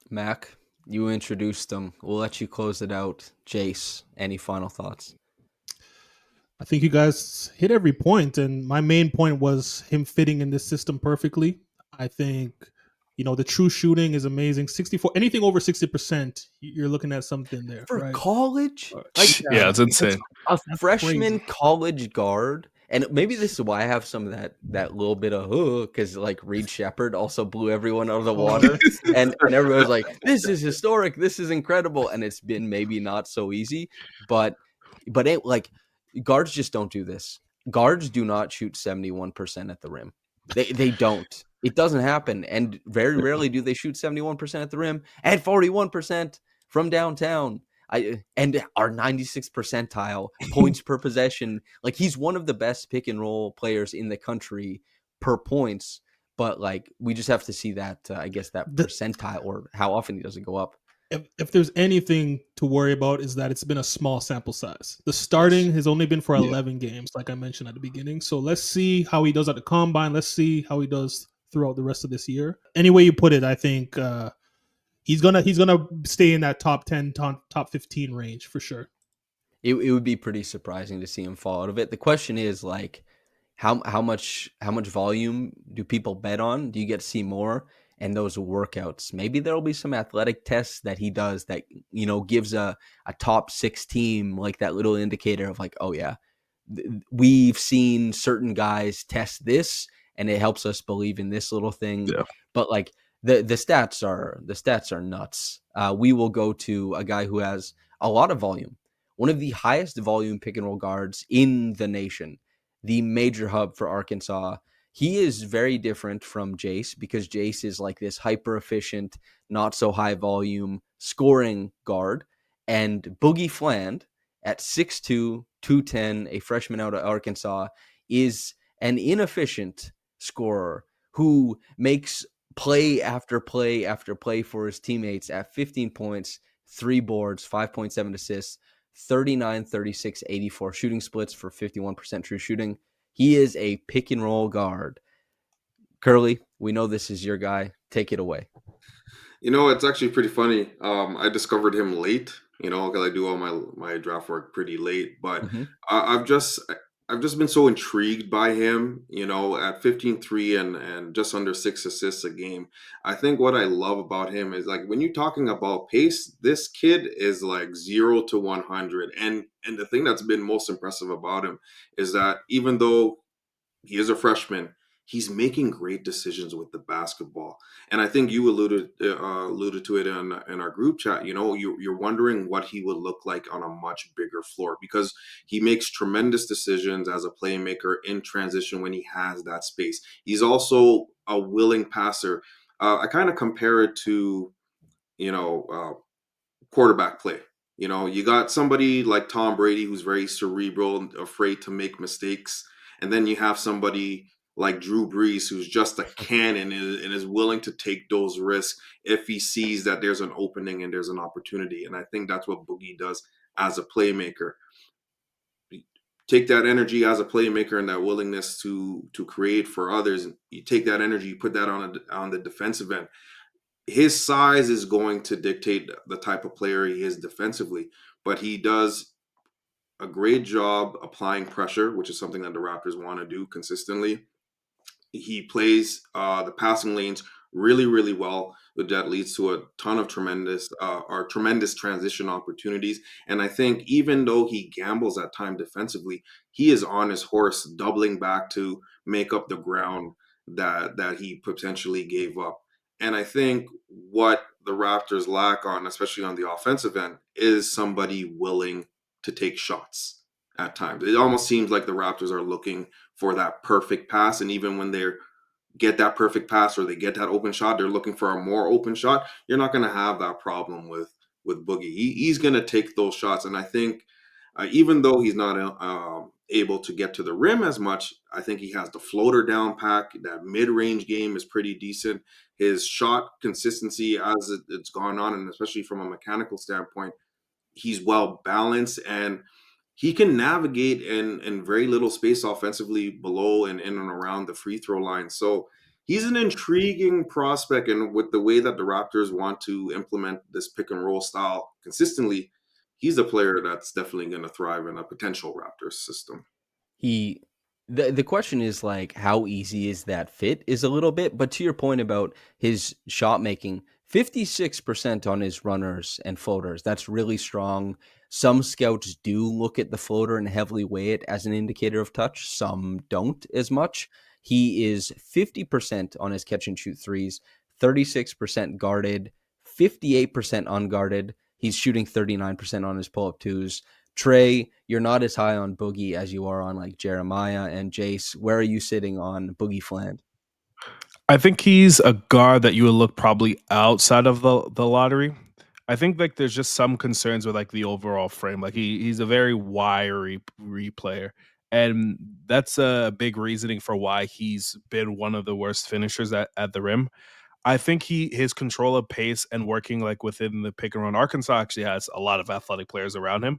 Mac, you introduced them. We'll let you close it out. Jase, any final thoughts? I think you guys hit every point, and my main point was him fitting in this system perfectly. I think, the true shooting is amazing. 64, anything over 60%, you're looking at something there. For right? college? Yeah, it's insane. A freshman college guard. And maybe this is why I have some of that little bit of because like Reed Shepherd also blew everyone out of the water, and everyone was like, "This is historic, this is incredible," and it's been maybe not so easy, but it like guards just don't do this. Guards do not shoot 71% at the rim. They don't. It doesn't happen, and very rarely do they shoot 71% at the rim and 41% from downtown. And our 96th percentile points per possession. Like he's one of the best pick and roll players in the country per points. But like we just have to see that I guess that percentile or how often he doesn't go up. If there's anything to worry about is that it's been a small sample size. The starting has only been for 11 games, like I mentioned at the beginning. So let's see how he does at the combine. Let's see how he does throughout the rest of this year. Any way you put it, I think he's gonna stay in that top 10, top 15 range for sure. It would be pretty surprising to see him fall out of it. The question is like how much volume do people bet on? Do you get to see more? And those workouts, maybe there'll be some athletic tests that he does that, gives a top 6 team like that little indicator of like, oh yeah, we've seen certain guys test this and it helps us believe in this little thing. Yeah. But like the stats are nuts. We will go to a guy who has a lot of volume, one of the highest volume pick and roll guards in the nation, the major hub for Arkansas. He is very different from Jase because Jase is like this hyper efficient, not so high volume scoring guard. And Boogie Fland at 6'2", 210, a freshman out of Arkansas, is an inefficient scorer who makes play after play after play for his teammates at 15 points, 3 boards, 5.7 assists, 39, 36, 84 shooting splits for 51% true shooting. He is a pick and roll guard. Curly, we know this is your guy. Take it away. It's actually pretty funny. I discovered him late, because I do all my draft work pretty late. But I've just been so intrigued by him, at 15-3 and just under 6 assists a game. I think what I love about him is like when you're talking about pace, this kid is like 0 to 100. And the thing that's been most impressive about him is that even though he is a freshman, he's making great decisions with the basketball. And I think you alluded to it in our group chat. You're wondering what he would look like on a much bigger floor, because he makes tremendous decisions as a playmaker in transition when he has that space. He's also a willing passer. I kind of compare it to quarterback play. You got somebody like Tom Brady who's very cerebral and afraid to make mistakes. And then you have somebody like Drew Brees who's just a cannon and is willing to take those risks if he sees that there's an opening and there's an opportunity. And I think that's what Boogie does as a playmaker. Take that energy as a playmaker and that willingness to create for others. You take that energy, you put that on the defensive end. His size is going to dictate the type of player he is defensively, but he does a great job applying pressure, which is something that the Raptors want to do consistently. He plays the passing lanes really, really well. That leads to a ton of tremendous transition opportunities. And I think even though he gambles at time defensively, he is on his horse, doubling back to make up the ground that he potentially gave up. And I think what the Raptors lack on, especially on the offensive end, is somebody willing to take shots at times. It almost seems like the Raptors are looking for that perfect pass. And even when they get that perfect pass or they get that open shot, they're looking for a more open shot. You're not going to have that problem with Boogie. He's going to take those shots. And I think even though he's not able to get to the rim as much, I think he has the floater down pack. That mid-range game is pretty decent. His shot consistency as it's gone on, and especially from a mechanical standpoint, he's well balanced and he can navigate in very little space offensively below and in and around the free throw line. So he's an intriguing prospect. And with the way that the Raptors want to implement this pick and roll style consistently, he's a player that's definitely going to thrive in a potential Raptors system. The question is like how easy is that fit is a little bit, but to your point about his shot making, 56% on his runners and floaters. That's really strong. Some scouts do look at the floater and heavily weigh it as an indicator of touch. Some don't as much. He is 50% on his catch and shoot threes, 36% guarded, 58% unguarded. He's shooting 39% on his pull-up twos. Trey, you're not as high on Boogie as you are on like Jeremiah and Jase. Where are you sitting on Boogie Fland? I think he's a guard that you would look probably outside of the lottery. I think like there's just some concerns with like the overall frame. Like he's a very wiry player. And that's a big reasoning for why he's been one of the worst finishers at the rim. I think his control of pace and working like within the pick and roll. Arkansas actually has a lot of athletic players around him.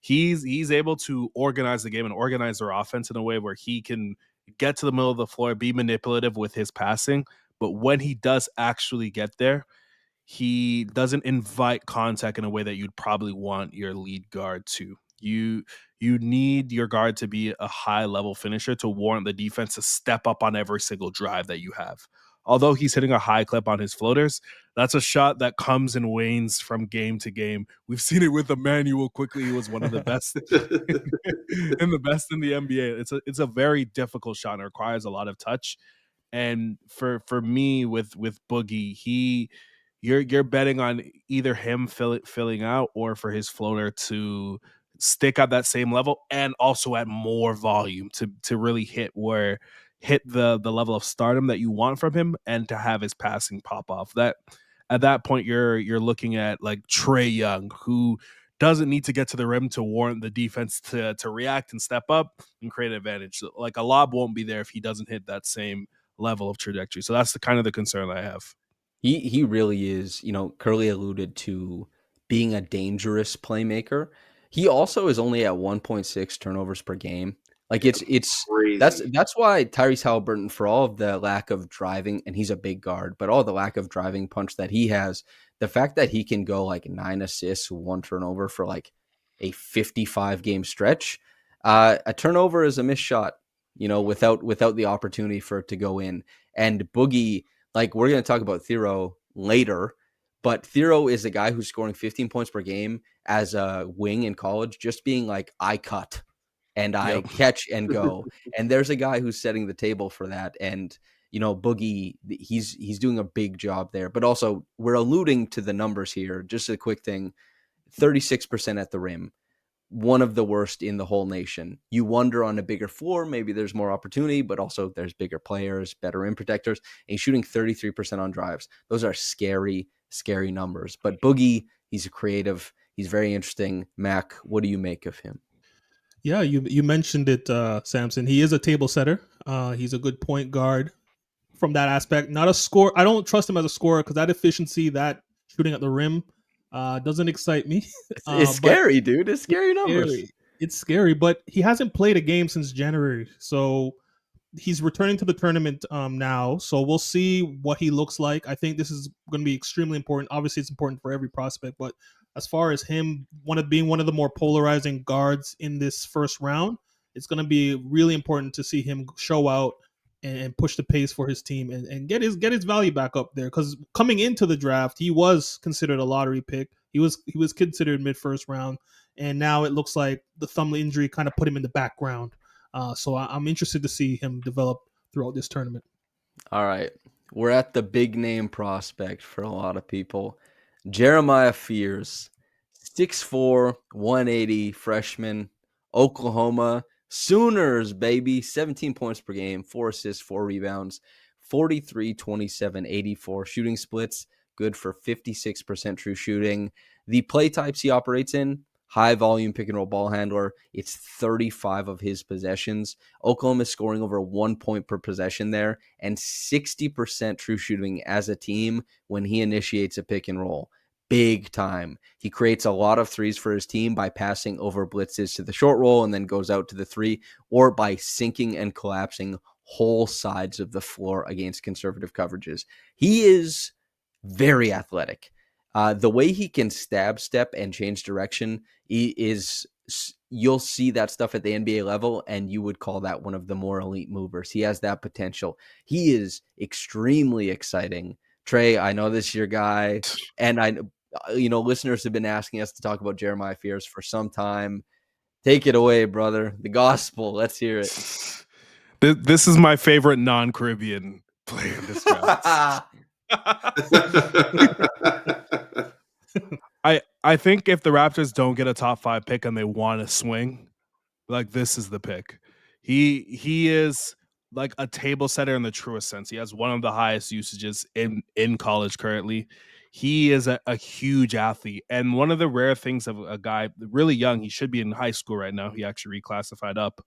He's able to organize the game and organize their offense in a way where he can get to the middle of the floor, be manipulative with his passing. But when he does actually get there, he doesn't invite contact in a way that you'd probably want your lead guard to. You need your guard to be a high level finisher to warrant the defense to step up on every single drive that you have. although he's hitting a high clip on his floaters, that's a shot that comes and wanes from game to game. We've seen it with Emmanuel quickly. He was one of the best and the best in the NBA. It's a very difficult shot and it requires a lot of touch. And for me with Boogie, you're betting on either him filling out or for his floater to stick at that same level and also at more volume to really hit the level of stardom that you want from him and to have his passing pop off. That at that point you're looking at like Trae Young, who doesn't need to get to the rim to warrant the defense to react and step up and create an advantage. So, like a lob won't be there if he doesn't hit that same level of trajectory. So that's the kind of the concern I have. He really is, Curly alluded to being a dangerous playmaker. He also is only at 1.6 turnovers per game. Like it's Crazy. that's why Tyrese Halliburton, for all of the lack of driving, and he's a big guard, but all the lack of driving punch that he has, the fact that he can go like 9 assists, 1 turnover for like a 55 game stretch, a turnover is a missed shot, without the opportunity for it to go in. And Boogie, like we're going to talk about Thiero later, but Thiero is a guy who's scoring 15 points per game as a wing in college, just being like, I cut and I catch and go. And there's a guy who's setting the table for that. And, Boogie, he's doing a big job there. But also, we're alluding to the numbers here. Just a quick thing, 36% at the rim, one of the worst in the whole nation. You wonder on a bigger floor, maybe there's more opportunity, but also there's bigger players, better rim protectors, and he's shooting 33% on drives. Those are scary, scary numbers. But Boogie, he's a creative. He's very interesting. Mac, what do you make of him? Yeah, you mentioned it, Samson. He is a table setter. He's a good point guard from that aspect. Not a scorer. I don't trust him as a scorer because that efficiency, that shooting at the rim, doesn't excite me. It's scary, dude. It's scary numbers. It's scary, but he hasn't played a game since January, so he's returning to the tournament now. So we'll see what he looks like. I think this is going to be extremely important. Obviously, it's important for every prospect, but as far as him being one of the more polarizing guards in this first round, it's going to be really important to see him show out and push the pace for his team and get his value back up there. Because coming into the draft, he was considered a lottery pick. He was considered mid first round, and now it looks like the thumb injury kind of put him in the background. So I'm interested to see him develop throughout this tournament. All right, we're at the big name prospect for a lot of people. Jeremiah Fears, 6'4", 180, freshman, Oklahoma Sooners, baby. 17 points per game, 4 assists, 4 rebounds, 43, 27, 84 shooting splits, good for 56% true shooting. The play types he operates in, high volume pick and roll ball handler. It's 35 of his possessions. Oklahoma is scoring over 1 point per possession there and 60% true shooting as a team when he initiates a pick and roll. Big time. He creates a lot of threes for his team by passing over blitzes to the short roll and then goes out to the three, or by sinking and collapsing whole sides of the floor against conservative coverages. He is very athletic. The way he can stab step and change direction you'll see that stuff at the NBA level, and you would call that one of the more elite movers. He has that potential. He is extremely exciting. Trey, I know this is your guy, and listeners have been asking us to talk about Jeremiah Fears for some time. Take it away, brother. The gospel. Let's hear it. This is my favorite non-Caribbean player in this draft. I think if the Raptors don't get a top 5 pick and they want to swing, like this is the pick. He is like a table setter in the truest sense. He has one of the highest usages in college currently. He is a huge athlete. And one of the rare things of a guy really young, he should be in high school right now. He actually reclassified up,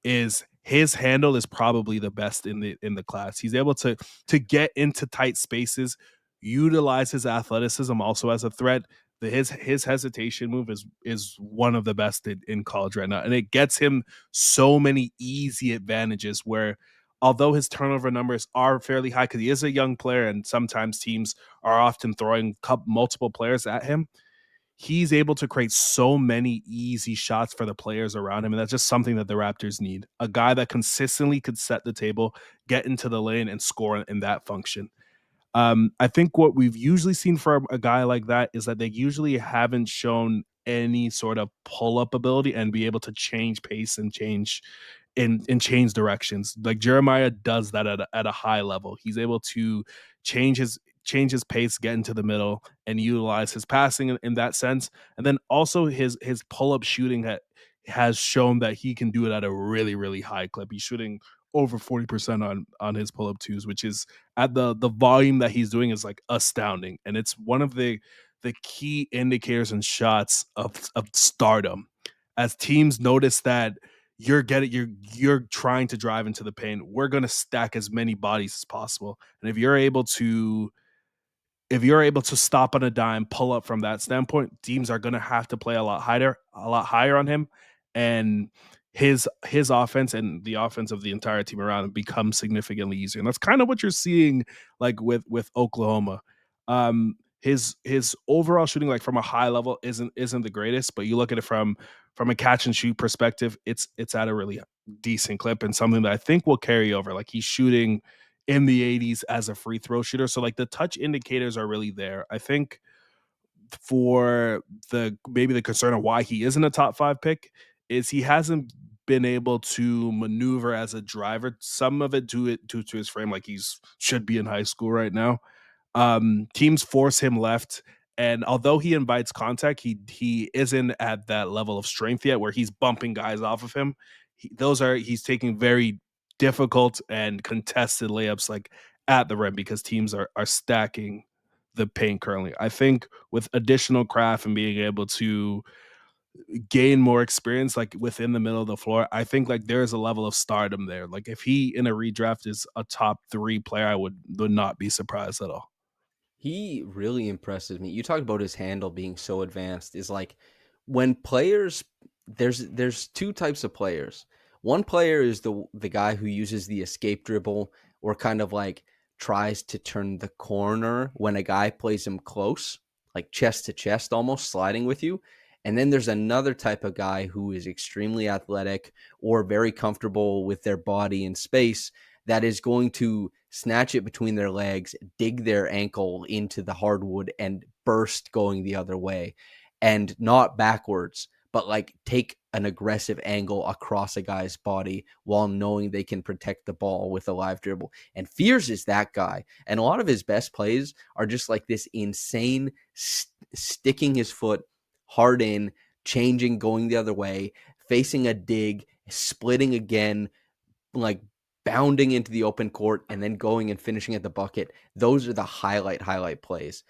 is his handle is probably the best in the class. He's able to get into tight spaces, utilize his athleticism also as a threat. His hesitation move is one of the best in college right now. And it gets him so many easy advantages where, although his turnover numbers are fairly high because he is a young player and sometimes teams are often throwing multiple players at him, he's able to create so many easy shots for the players around him. And that's just something that the Raptors need. A guy that consistently could set the table, get into the lane, and score in that function. I think what we've usually seen from a guy like that is that they usually haven't shown any sort of pull-up ability and be able to change pace and change change directions. Like Jeremiah does that at a high level. He's able to change his pace, get into the middle, and utilize his passing in that sense. And then also his pull-up shooting has shown that he can do it at a really, really high clip. He's shooting over 40% on his pull-up twos, which is at the volume that he's doing is like astounding. And it's one of the key indicators and shots of stardom. As teams notice that you're trying to drive into the paint, we're going to stack as many bodies as possible. And if you're able to stop on a dime, pull up from that standpoint, teams are going to have to play a lot higher on him, and his offense and the offense of the entire team around him becomes significantly easier. And that's kind of what you're seeing like with Oklahoma. His overall shooting, like from a high level, isn't the greatest, but you look at it from a catch and shoot perspective, it's at a really decent clip and something that I think will carry over. Like he's shooting in the 80s as a free throw shooter. So like the touch indicators are really there. I think for maybe the concern of why he isn't a top 5 pick is he hasn't been able to maneuver as a driver. Some of it due to his frame, like he's should be in high school right now. Teams force him left, and although he invites contact, he isn't at that level of strength yet where he's bumping guys off of him. He's taking very difficult and contested layups like at the rim because teams are stacking the paint currently. I think with additional craft and being able to gain more experience like within the middle of the floor, I think like there's a level of stardom there. Like if he in a redraft is a top 3 player, I would not be surprised at all. He really impresses me. You talked about his handle being so advanced. Is like when players there's two types of players. One player is the guy who uses the escape dribble or kind of like tries to turn the corner when a guy plays him close, like chest to chest, almost sliding with you. And then there's another type of guy who is extremely athletic or very comfortable with their body in space that is going to snatch it between their legs, dig their ankle into the hardwood, and burst going the other way. And not backwards, but like take an aggressive angle across a guy's body while knowing they can protect the ball with a live dribble. And Fears is that guy. And a lot of his best plays are just like this insane sticking his foot hard in, changing, going the other way, facing a dig, splitting again, like bounding into the open court and then going and finishing at the bucket. Those are the highlight plays.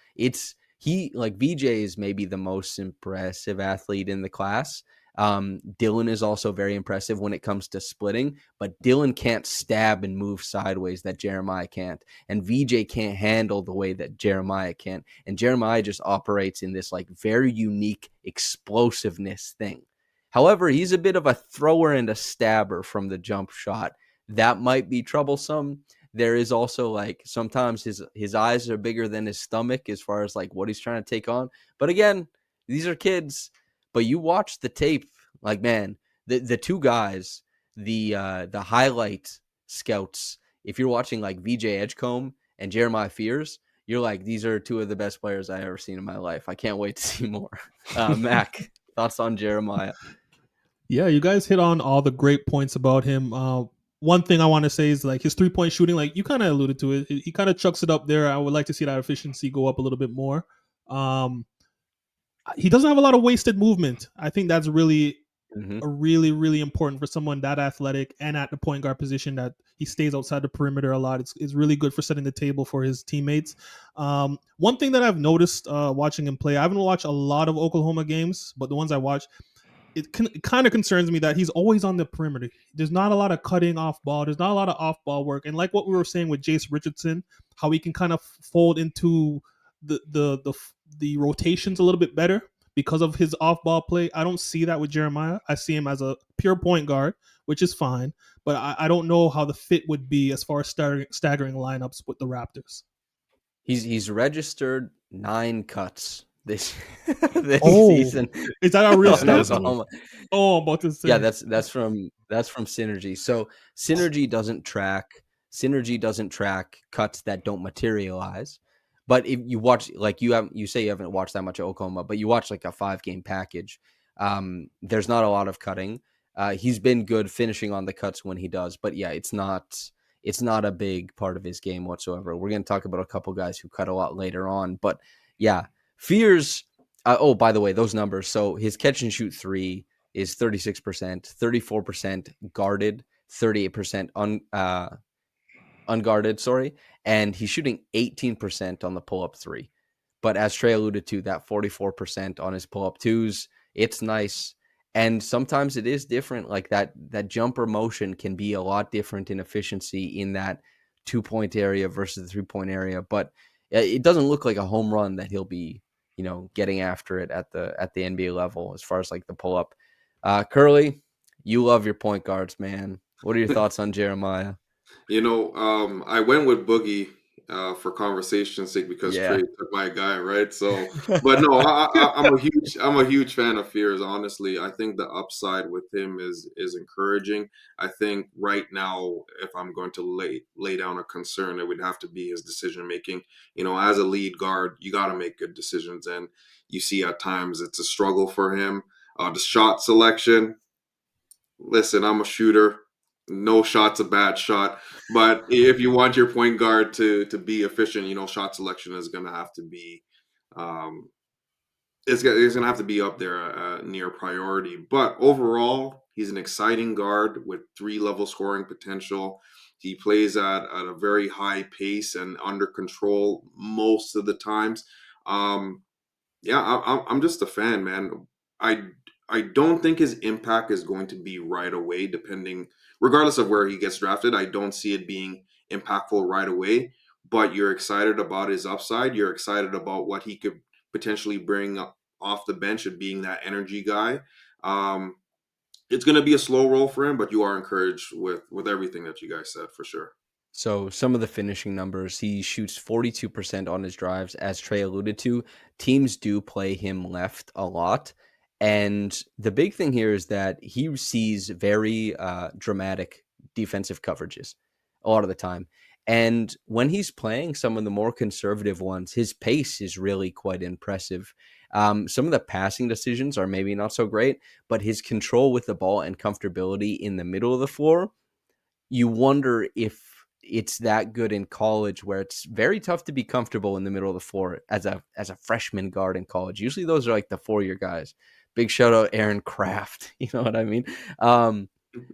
Like VJ is maybe the most impressive athlete in the class. Dylan is also very impressive when it comes to splitting, but Dylan can't stab and move sideways that Jeremiah can't. And VJ can't handle the way that Jeremiah can. And Jeremiah just operates in this like very unique explosiveness thing. However, he's a bit of a thrower and a stabber from the jump shot. That might be troublesome. There is also like sometimes his eyes are bigger than his stomach as far as like what he's trying to take on. But again, these are kids. But you watch the tape, like man, the two guys, the highlight scouts. If you're watching like VJ Edgecombe and Jeremiah Fears, you're like, these are two of the best players I've ever seen in my life. I can't wait to see more. Mac, thoughts on Jeremiah? Yeah, you guys hit on all the great points about him. One thing I want to say is like his 3-point shooting, like you kind of alluded to it. He kind of chucks it up there. I would like to see that efficiency go up a little bit more. He doesn't have a lot of wasted movement. I think that's really really important for someone that athletic and at the point guard position, that he stays outside the perimeter a lot. It's really good for setting the table for his teammates. One thing that I've noticed watching him play, I haven't watched a lot of Oklahoma games, but the ones I watch, it kind of concerns me that he's always on the perimeter. There's not a lot of cutting off ball. There's not a lot of off ball work. And like what we were saying with Jase Richardson, how he can kind of fold into the rotations a little bit better because of his off ball play. I don't see that with Jeremiah. I see him as a pure point guard, which is fine. But I don't know how the fit would be as far as staggering lineups with the Raptors. He's registered 9 cuts this this Oh, season. is that a real on stat? Oklahoma. Oh, I'm about to say. Yeah, that's from Synergy. So Synergy doesn't track cuts that don't materialize. But if you watch, like you say you haven't watched that much of Oklahoma, but you watch like a 5-game package. There's not a lot of cutting. He's been good finishing on the cuts when he does, but yeah, it's not a big part of his game whatsoever. We're going to talk about a couple guys who cut a lot later on, but yeah, Fears. Oh, by the way, those numbers. So his catch and shoot 3 is 36%, 34% guarded, 38% unguarded, sorry, and he's shooting 18% on the pull-up 3. But as Trey alluded to, that 44% on his pull-up 2s, it's nice. And sometimes it is different. Like that jumper motion can be a lot different in efficiency in that 2-point area versus the 3-point area. But it doesn't look like a home run that he'll be, getting after it at the NBA level as far as like the pull-up. Curly, you love your point guards, man. What are your thoughts on Jeremiah? I went with Boogie for conversation's sake because Yeah. Trey took my guy, right? So, but no, I'm a huge fan of Fears. Honestly, I think the upside with him is encouraging. I think right now, if I'm going to lay down a concern, it would have to be his decision making. As a lead guard, you got to make good decisions, and you see at times it's a struggle for him. The shot selection. Listen, I'm a shooter. No shot's a bad shot. But if you want your point guard to be efficient, shot selection is going to have to be um, it's going to have to be up there near priority. But overall, he's an exciting guard with 3-level scoring potential. He plays at a very high pace and under control most of the times. I'm just a fan, man. I I don't think his impact is going to be right away, regardless of where he gets drafted. I don't see it being impactful right away. But you're excited about his upside. You're excited about what he could potentially bring up off the bench and being that energy guy. Um, it's going to be a slow roll for him, but you are encouraged with everything that you guys said for sure. So some of the finishing numbers, he shoots 42% on his drives. As Trey alluded to, teams do play him left a lot. And the big thing here is that he sees very dramatic defensive coverages a lot of the time. And when he's playing some of the more conservative ones, his pace is really quite impressive. Some of the passing decisions are maybe not so great, but his control with the ball and comfortability in the middle of the floor, you wonder if it's that good in college, where it's very tough to be comfortable in the middle of the floor as a freshman guard in college. Usually those are like the 4-year guys. Big shout out Aaron Kraft. You know what I mean?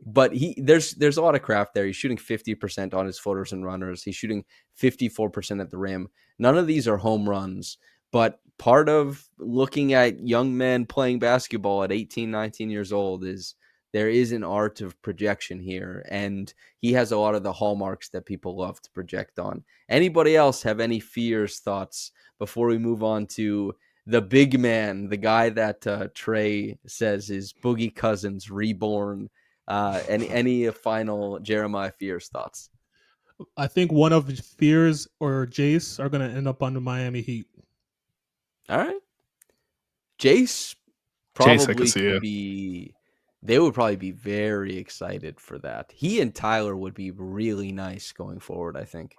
But there's a lot of craft there. He's shooting 50% on his floaters and runners. He's shooting 54% at the rim. None of these are home runs, but part of looking at young men playing basketball at 18, 19 years old is there is an art of projection here, and he has a lot of the hallmarks that people love to project on. Anybody else have any fears, thoughts before we move on to the big man, the guy that Trey says is Boogie Cousins reborn? Any final Jeremiah Fears thoughts? I think one of Fears or Jase are going to end up on the Miami Heat. All right. Jase probably could be. They would probably be very excited for that. He and Tyler would be really nice going forward, I think.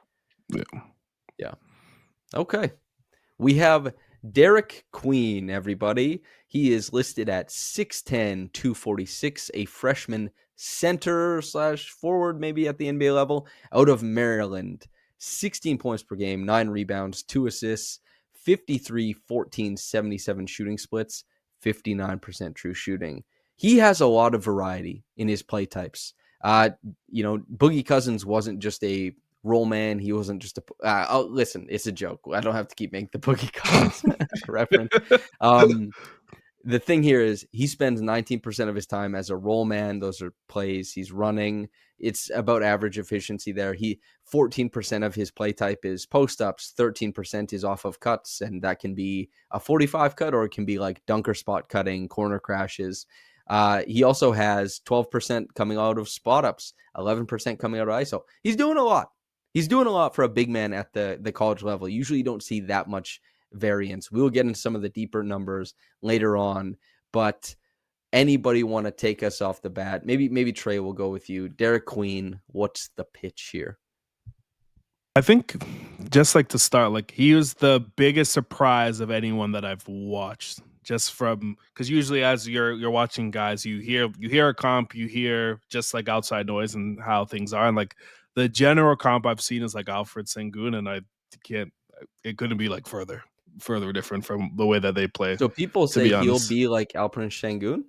Yeah. Okay. We have Derik Queen, everybody. He is listed at 6'10", 246, a freshman center / forward, maybe at the NBA level, out of Maryland. 16 points per game, 9 rebounds, 2 assists, 53, 14, 77 shooting splits, 59% true shooting. He has a lot of variety in his play types. Boogie Cousins wasn't just a roll man. He wasn't just a listen, it's a joke. I don't have to keep making the Boogie Cousins reference. The thing here is he spends 19% of his time as a roll man. Those are plays he's running. It's about average efficiency there. 14% of his play type is post-ups, 13% is off of cuts, and that can be a 45 cut, or it can be like dunker spot cutting, corner crashes. He also has 12% coming out of spot ups, 11% coming out of ISO. He's doing a lot. He's doing a lot for a big man at the college level. Usually you don't see that much variance. We'll get into some of the deeper numbers later on, but anybody want to take us off the bat? Maybe Trey will go with you. Derik Queen, what's the pitch here? I think just like to start, like he was the biggest surprise of anyone that I've watched. Just from because usually as you're watching guys, you hear a comp, you hear just like outside noise and how things are, and like the general comp I've seen is like Alfred Sengun, and it couldn't be like further different from the way that they play. So people to be say he'll honest. be like Alperen Sengun.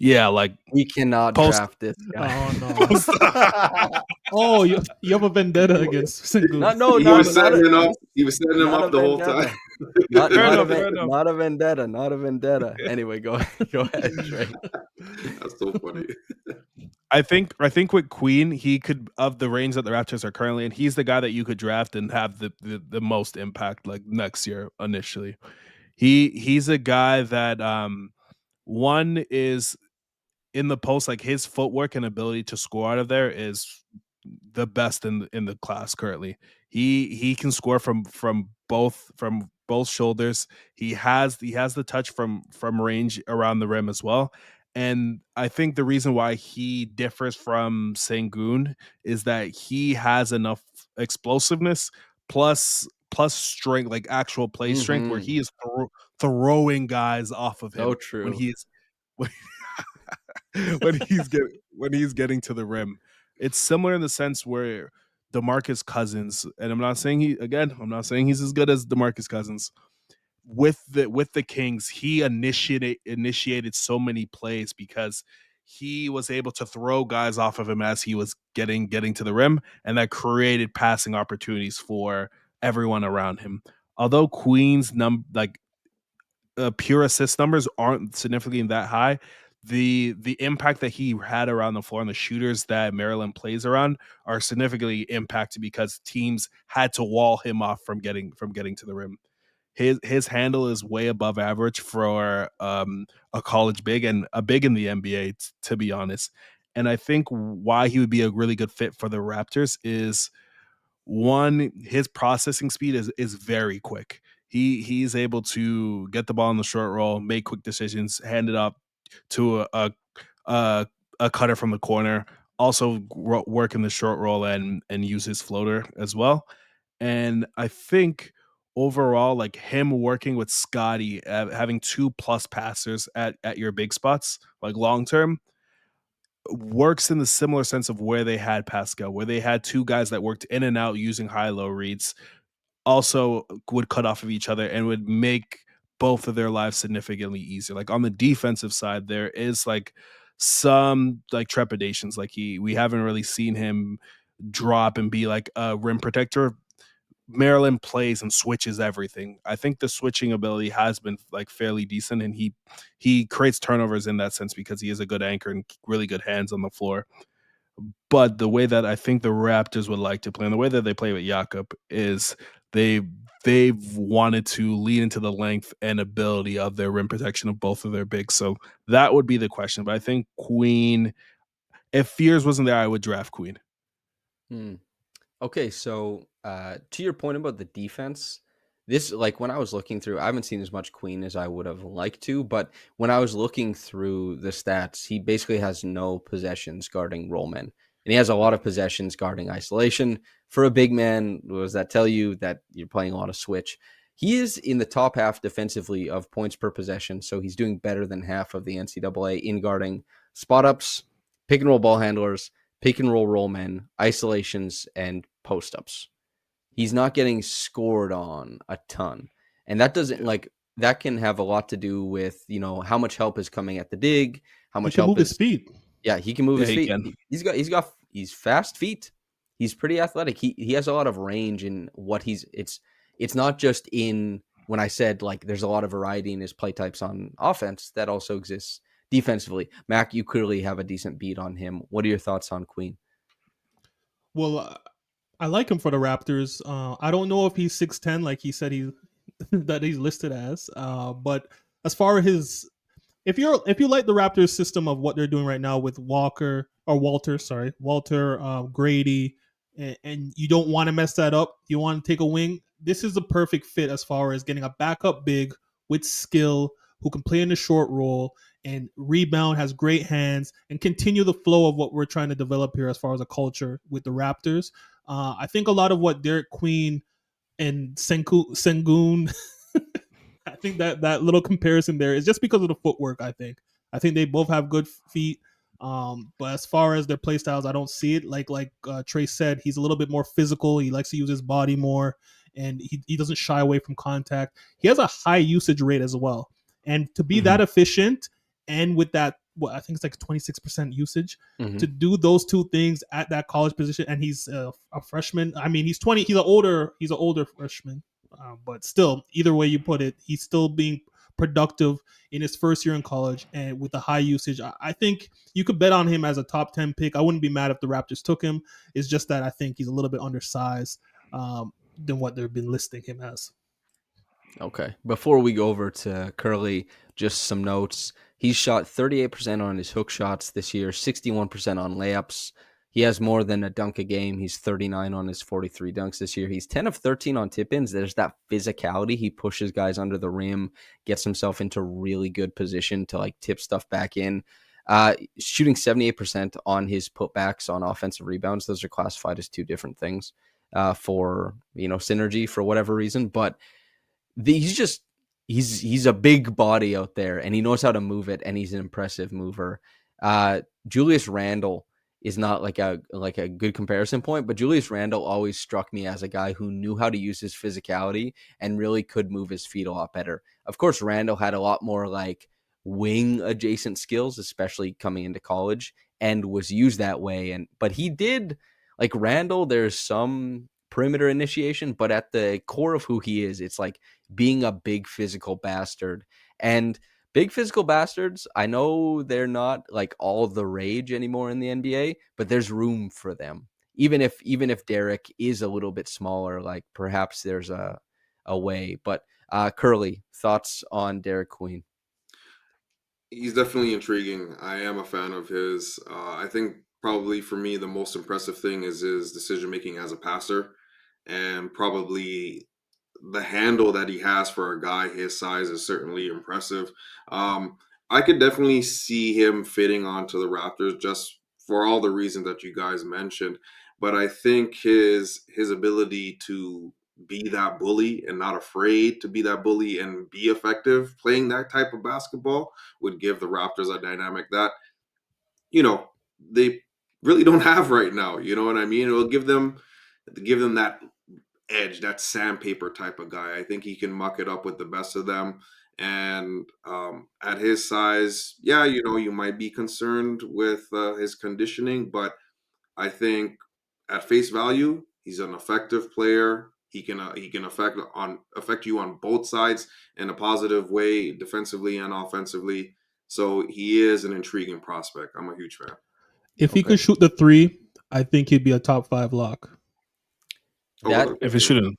Yeah, like We cannot draft this guy. Oh no! Oh, you have a vendetta against Sengun. No, He was setting him up. He was setting him not up a the whole vendetta. time. Not Fair a vendetta. Not a vendetta. Anyway, go ahead, Trey. That's so funny. I think with Queen, he could, of the range that the Raptors are currently in, he's the guy that you could draft and have the most impact like next year initially. He's a guy that one is in the post, like his footwork and ability to score out of there is the best in the class currently. He can score from both shoulders. He has the touch from range around the rim as well. And I think the reason why he differs from Sengun is that he has enough explosiveness plus strength, like actual play strength, where he is throwing guys off of him So true. when he's when he's getting to the rim. It's similar in the sense where DeMarcus Cousins, and I'm not saying he's as good as DeMarcus Cousins. With the Kings, he initiated so many plays because he was able to throw guys off of him as he was getting to the rim, and that created passing opportunities for everyone around him. Although Queen's pure assist numbers aren't significantly that high, the impact that he had around the floor and the shooters that Maryland plays around are significantly impacted because teams had to wall him off from getting to the rim. His handle is way above average for a college big and a big in the NBA, to be honest. And I think why he would be a really good fit for the Raptors is, one, his processing speed is very quick. He's able to get the ball in the short roll, make quick decisions, hand it up to a cutter from the corner, also work in the short roll and use his floater as well. And I think overall, like him working with Scottie, having 2+ passers at your big spots, like long term, works in the similar sense of where they had Pascal, where they had two guys that worked in and out using high-low reads, also would cut off of each other and would make both of their lives significantly easier. Like on the defensive side, there is like some like trepidations. Like we haven't really seen him drop and be like a rim protector. Maryland plays and switches everything. I think the switching ability has been like fairly decent, and he creates turnovers in that sense because he is a good anchor and really good hands on the floor. But the way that I think the Raptors would like to play, and the way that they play with Jakob, is they've wanted to lean into the length and ability of their rim protection of both of their bigs. So that would be the question. But I think Queen, if Fears wasn't there, I would draft Queen. Okay, so to your point about the defense, this, like when I was looking through, I haven't seen as much Queen as I would have liked to, but when I was looking through the stats, he basically has no possessions guarding rollmen, and he has a lot of possessions guarding isolation. For a big man, does that tell you that you're playing a lot of switch? He is in the top half defensively of points per possession, so he's doing better than half of the NCAA in guarding spot ups, pick and roll ball handlers, pick and roll rollmen, isolations, and post ups. He's not getting scored on a ton. And that doesn't that can have a lot to do with, how much help is coming at the dig, how much help move his feet. Yeah, he can move his feet. Can. He's fast feet. He's pretty athletic. He has a lot of range in what it's not just in, when I said like there's a lot of variety in his play types on offense, that also exists defensively. Mac, you clearly have a decent beat on him. What are your thoughts on Queen? Well, I like him for the Raptors. I don't know if he's 6'10", like he said that he's listed as. But as far as if you like the Raptors system of what they're doing right now with Walter, Grady, and you don't want to mess that up. You want to take a wing. This is the perfect fit as far as getting a backup big with skill who can play in the short role and rebound, has great hands, and continue the flow of what we're trying to develop here as far as a culture with the Raptors. I think a lot of what Derik Queen and Sengun I think that little comparison there is just because of the footwork. I think they both have good feet. But as far as their play styles, I don't see it. Like Trey said, he's a little bit more physical. He likes to use his body more, and he doesn't shy away from contact. He has a high usage rate as well, and to be that efficient and with that, I think it's like 26% usage to do those two things at that college position. And he's a freshman. I mean, he's 20. He's an older freshman. But still, either way you put it, he's still being productive in his first year in college and with the high usage. I think you could bet on him as a top 10 pick. I wouldn't be mad if the Raptors took him. It's just that I think he's a little bit undersized than what they've been listing him as. Okay. Before we go over to Curly, just some notes. He's shot 38% on his hook shots this year, 61% on layups. He has more than a dunk a game. He's 39 on his 43 dunks this year. He's 10 of 13 on tip-ins. There's that physicality. He pushes guys under the rim, gets himself into really good position to like tip stuff back in. Shooting 78% on his putbacks on offensive rebounds. Those are classified as two different things for, synergy for whatever reason. But he's a big body out there, and he knows how to move it, and he's an impressive mover. Julius Randle is not like a good comparison point, but Julius Randle always struck me as a guy who knew how to use his physicality and really could move his feet a lot better. Of course, Randle had a lot more like wing adjacent skills, especially coming into college, and was used that way. But he did, like Randle, there's some perimeter initiation, but at the core of who he is, it's like being a big physical bastard. And big physical bastards, I know they're not like all the rage anymore in the NBA, but there's room for them. Even if Derik is a little bit smaller, like perhaps there's a way. But Curly, thoughts on Derik Queen? He's definitely intriguing. I am a fan of his. I think probably for me the most impressive thing is his decision making as a passer, and probably the handle that he has for a guy his size is certainly impressive. I could definitely see him fitting onto the Raptors just for all the reasons that you guys mentioned. But I think his ability to be that bully and not afraid to be that bully and be effective playing that type of basketball would give the Raptors a dynamic that, they really don't have right now. You know what I mean? It will give them that edge, that sandpaper type of guy. I think he can muck it up with the best of them. And at his size, yeah, you might be concerned with his conditioning, but I think at face value, he's an effective player. He can affect you on both sides in a positive way, defensively and offensively. So he is an intriguing prospect. I'm a huge fan. If he could shoot the three, I think he'd be a top 5 lock. If he shouldn't,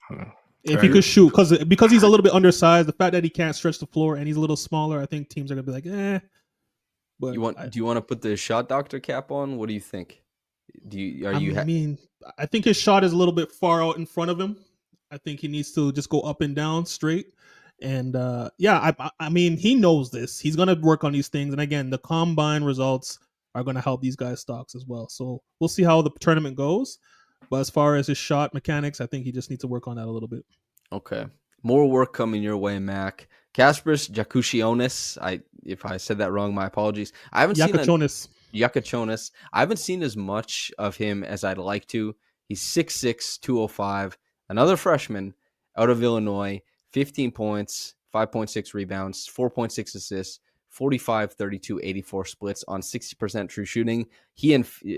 if he could shoot, because he's a little bit undersized, the fact that he can't stretch the floor and he's a little smaller, I think teams are gonna be like, eh. But do you want to put the shot doctor cap on? What do you think? I think his shot is a little bit far out in front of him. I think he needs to just go up and down straight. And I mean, he knows this. He's gonna work on these things. And again, the combine results are gonna help these guys' stocks as well. So we'll see how the tournament goes. But as far as his shot mechanics, I think he just needs to work on that a little bit. Okay. More work coming your way, Mac. Kasparas Jakucionis. If I said that wrong, my apologies. I haven't Jakucionis. I haven't seen as much of him as I'd like to. He's 6'6", 205. Another freshman out of Illinois. 15 points, 5.6 rebounds, 4.6 assists, 45, 32, 84 splits on 60% true shooting.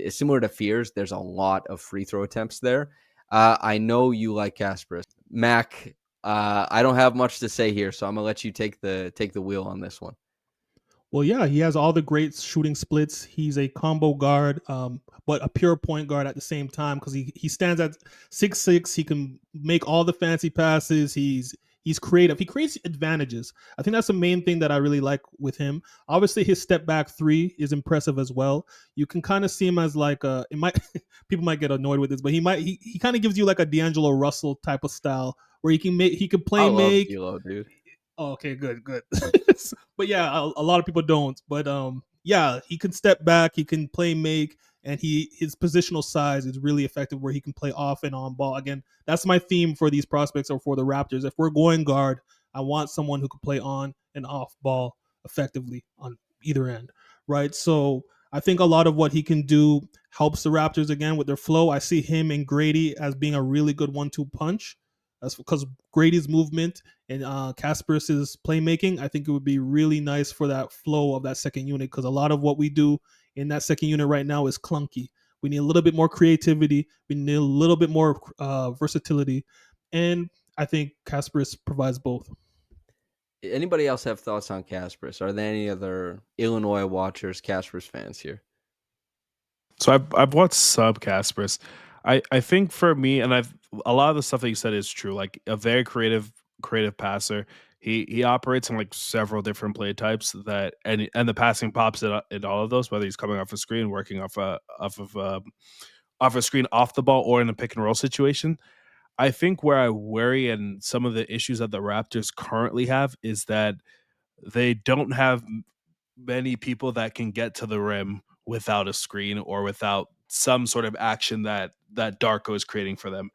Similar to Fears, there's a lot of free throw attempts there. I know you like Kasparas. Mac, I don't have much to say here, so I'm going to let you take the wheel on this one. Well, yeah, he has all the great shooting splits. He's a combo guard, but a pure point guard at the same time because he stands at 6'6". He can make all the fancy passes. He He's creative. He creates advantages. I think that's the main thing that I really like with him. Obviously, his step back three is impressive as well. You can kind of see him as like it might people might get annoyed with this, but he kind of gives you like a D'Angelo Russell type of style where he can I play love make. D'Lo, dude. Oh, okay, good. But yeah, a lot of people don't. But yeah, he can step back, he can play make, and his positional size is really effective where he can play off and on ball. Again, that's my theme for these prospects or for the Raptors. If we're going guard, I want someone who can play on and off ball effectively on either end, right? So I think a lot of what he can do helps the Raptors again with their flow. I see him and Grady as being a really good 1-2 punch. That's because Grady's movement and Kasparas' playmaking, I think it would be really nice for that flow of that second unit, because a lot of what we do in that second unit right now is clunky. We need a little bit more creativity. We need a little bit more versatility. And I think Kasparas provides both. Anybody else have thoughts on Kasparas? Are there any other Illinois watchers, Kasparas fans here? So I've watched sub Kasparas. I think for me, and a lot of the stuff that you said is true. Like a very creative passer. He operates in like several different play types and the passing pops in all of those, whether he's coming off a screen, working off a screen off the ball, or in a pick and roll situation. I think where I worry and some of the issues that the Raptors currently have is that they don't have many people that can get to the rim without a screen or without some sort of action that Darko is creating for them.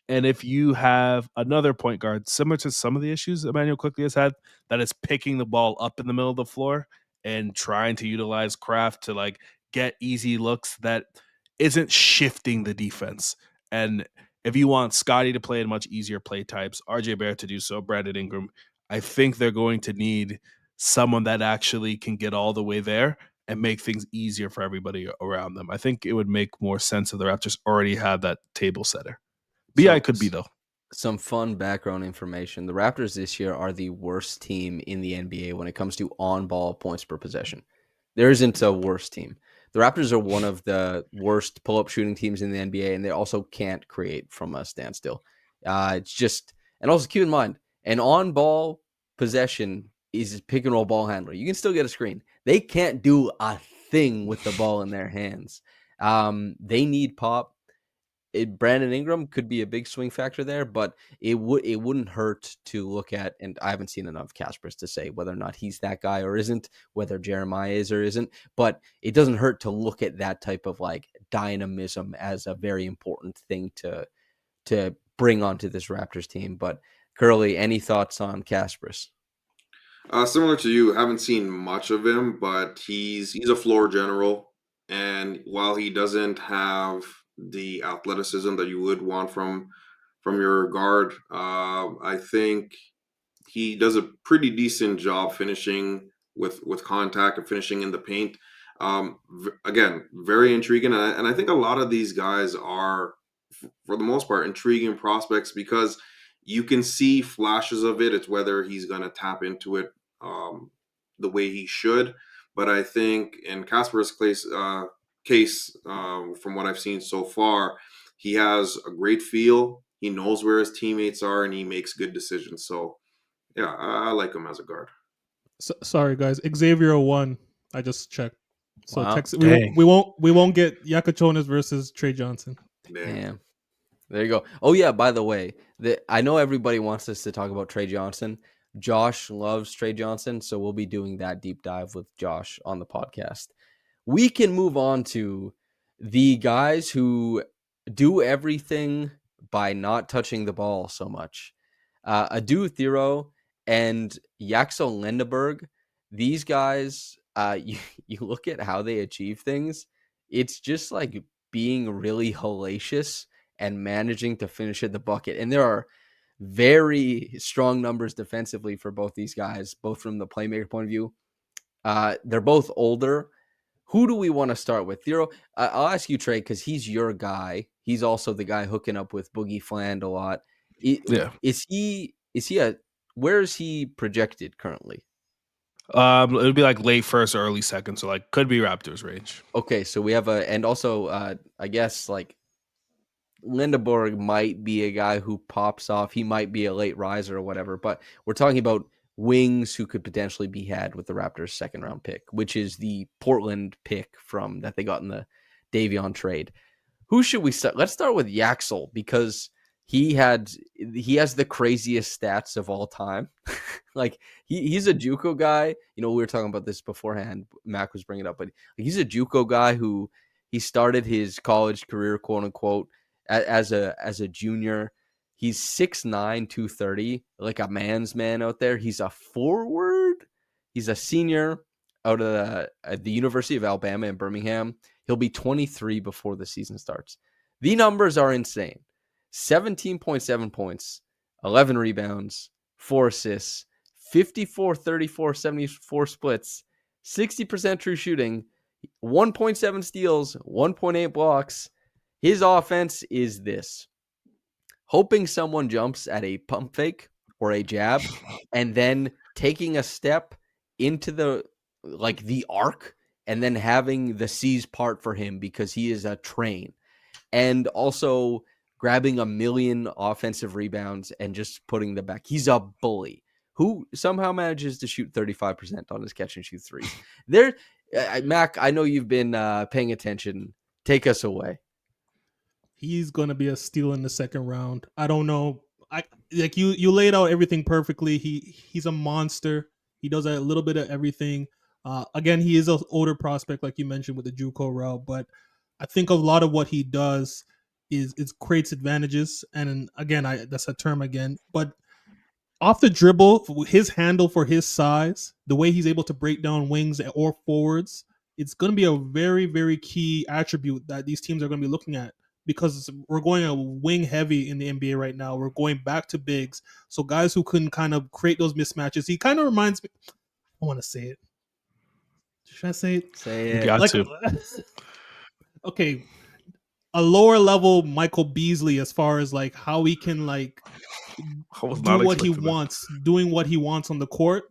And if you have another point guard, similar to some of the issues Emmanuel Quickley has had, that is picking the ball up in the middle of the floor and trying to utilize craft to like get easy looks, that isn't shifting the defense. And if you want Scottie to play in much easier play types, RJ Barrett to do so, Brandon Ingram, I think they're going to need someone that actually can get all the way there and make things easier for everybody around them. I think it would make more sense if the Raptors already had that table setter. BI could be, though. Some fun background information. The Raptors this year are the worst team in the NBA when it comes to on-ball points per possession. There isn't a worse team. The Raptors are one of the worst pull-up shooting teams in the NBA, and they also can't create from a standstill. It's just, and also keep in mind, an on-ball possession is pick and roll ball handler. You can still get a screen. They can't do a thing with the ball in their hands. They need pop. Brandon Ingram could be a big swing factor there, but it wouldn't hurt to look at, and I haven't seen enough Kasparas to say whether or not he's that guy or isn't, whether Jeremiah is or isn't, but it doesn't hurt to look at that type of like dynamism as a very important thing to bring onto this Raptors team. But Curly, any thoughts on Kasparas? Similar to you, haven't seen much of him, but he's a floor general, and while he doesn't have the athleticism that you would want from your guard, I think he does a pretty decent job finishing with contact and finishing in the paint. Again, very intriguing, and I think a lot of these guys are, for the most part, intriguing prospects because you can see flashes of it. It's whether he's going to tap into it the way he should. But I think in Kasparas' case, from what I've seen so far, he has a great feel. He knows where his teammates are, and he makes good decisions. So, yeah, I like him as a guard. Sorry guys, Xavier won. I just checked. So Wow. we won't get Jakucionis versus Trey Johnson. Damn. There you go. Oh yeah, by the way, I know everybody wants us to talk about Trey Johnson. Josh loves Trey Johnson, so we'll be doing that deep dive with Josh on the podcast. We can move on to the guys who do everything by not touching the ball so much. Adou, Thiero, and Yaxel Lendeborg. These guys, you look at how they achieve things, it's just like being really hellacious and managing to finish at the bucket. And there are very strong numbers defensively for both these guys, both from the playmaker point of view. They're both older. Who do we want to start with? Thiero, I'll ask you, Trey, because he's your guy. He's also the guy hooking up with Boogie Fland a lot. Yeah. Where is he projected currently? It would be like late first or early second, so like could be Raptors range. Okay, so we have and also I guess like Lendeborg might be a guy who pops off. He might be a late riser or whatever, but we're talking about wings who could potentially be had with the Raptors' second round pick, which is the Portland pick from that they got in the Davion trade. Who should we start? Let's start with Yaxel because he has the craziest stats of all time. Like he's a JUCO guy. You know, we were talking about this beforehand. Mac was bringing it up, but he's a JUCO guy who he started his college career, quote unquote, as a junior. He's 6'9", 230, like a man's man out there. He's a forward. He's a senior out of the University of Alabama in Birmingham. He'll be 23 before the season starts. The numbers are insane. 17.7 points, 11 rebounds, 4 assists, 54, 34, 74 splits, 60% true shooting, 1.7 steals, 1.8 blocks. His offense is this: hoping someone jumps at a pump fake or a jab and then taking a step into the arc and then having the C's part for him because he is a train, and also grabbing a million offensive rebounds and just putting them back. He's a bully who somehow manages to shoot 35% on his catch and shoot threes. There, Mac, I know you've been paying attention. Take us away. He's gonna be a steal in the second round. I don't know. You laid out everything perfectly. He's a monster. He does a little bit of everything. Again, he is an older prospect, like you mentioned with the JUCO route, but I think a lot of what he does is creates advantages. And again, that's a term again, but off the dribble, his handle for his size, the way he's able to break down wings or forwards, it's going to be a very, very key attribute that these teams are going to be looking at because we're going a wing heavy in the NBA right now. We're going back to bigs. So guys who can kind of create those mismatches. He kind of reminds me, I want to say it. Should I say it? Say it. You got to. Okay. A lower level Michael Beasley as far as like how he can like do what he wants, doing what he wants on the court.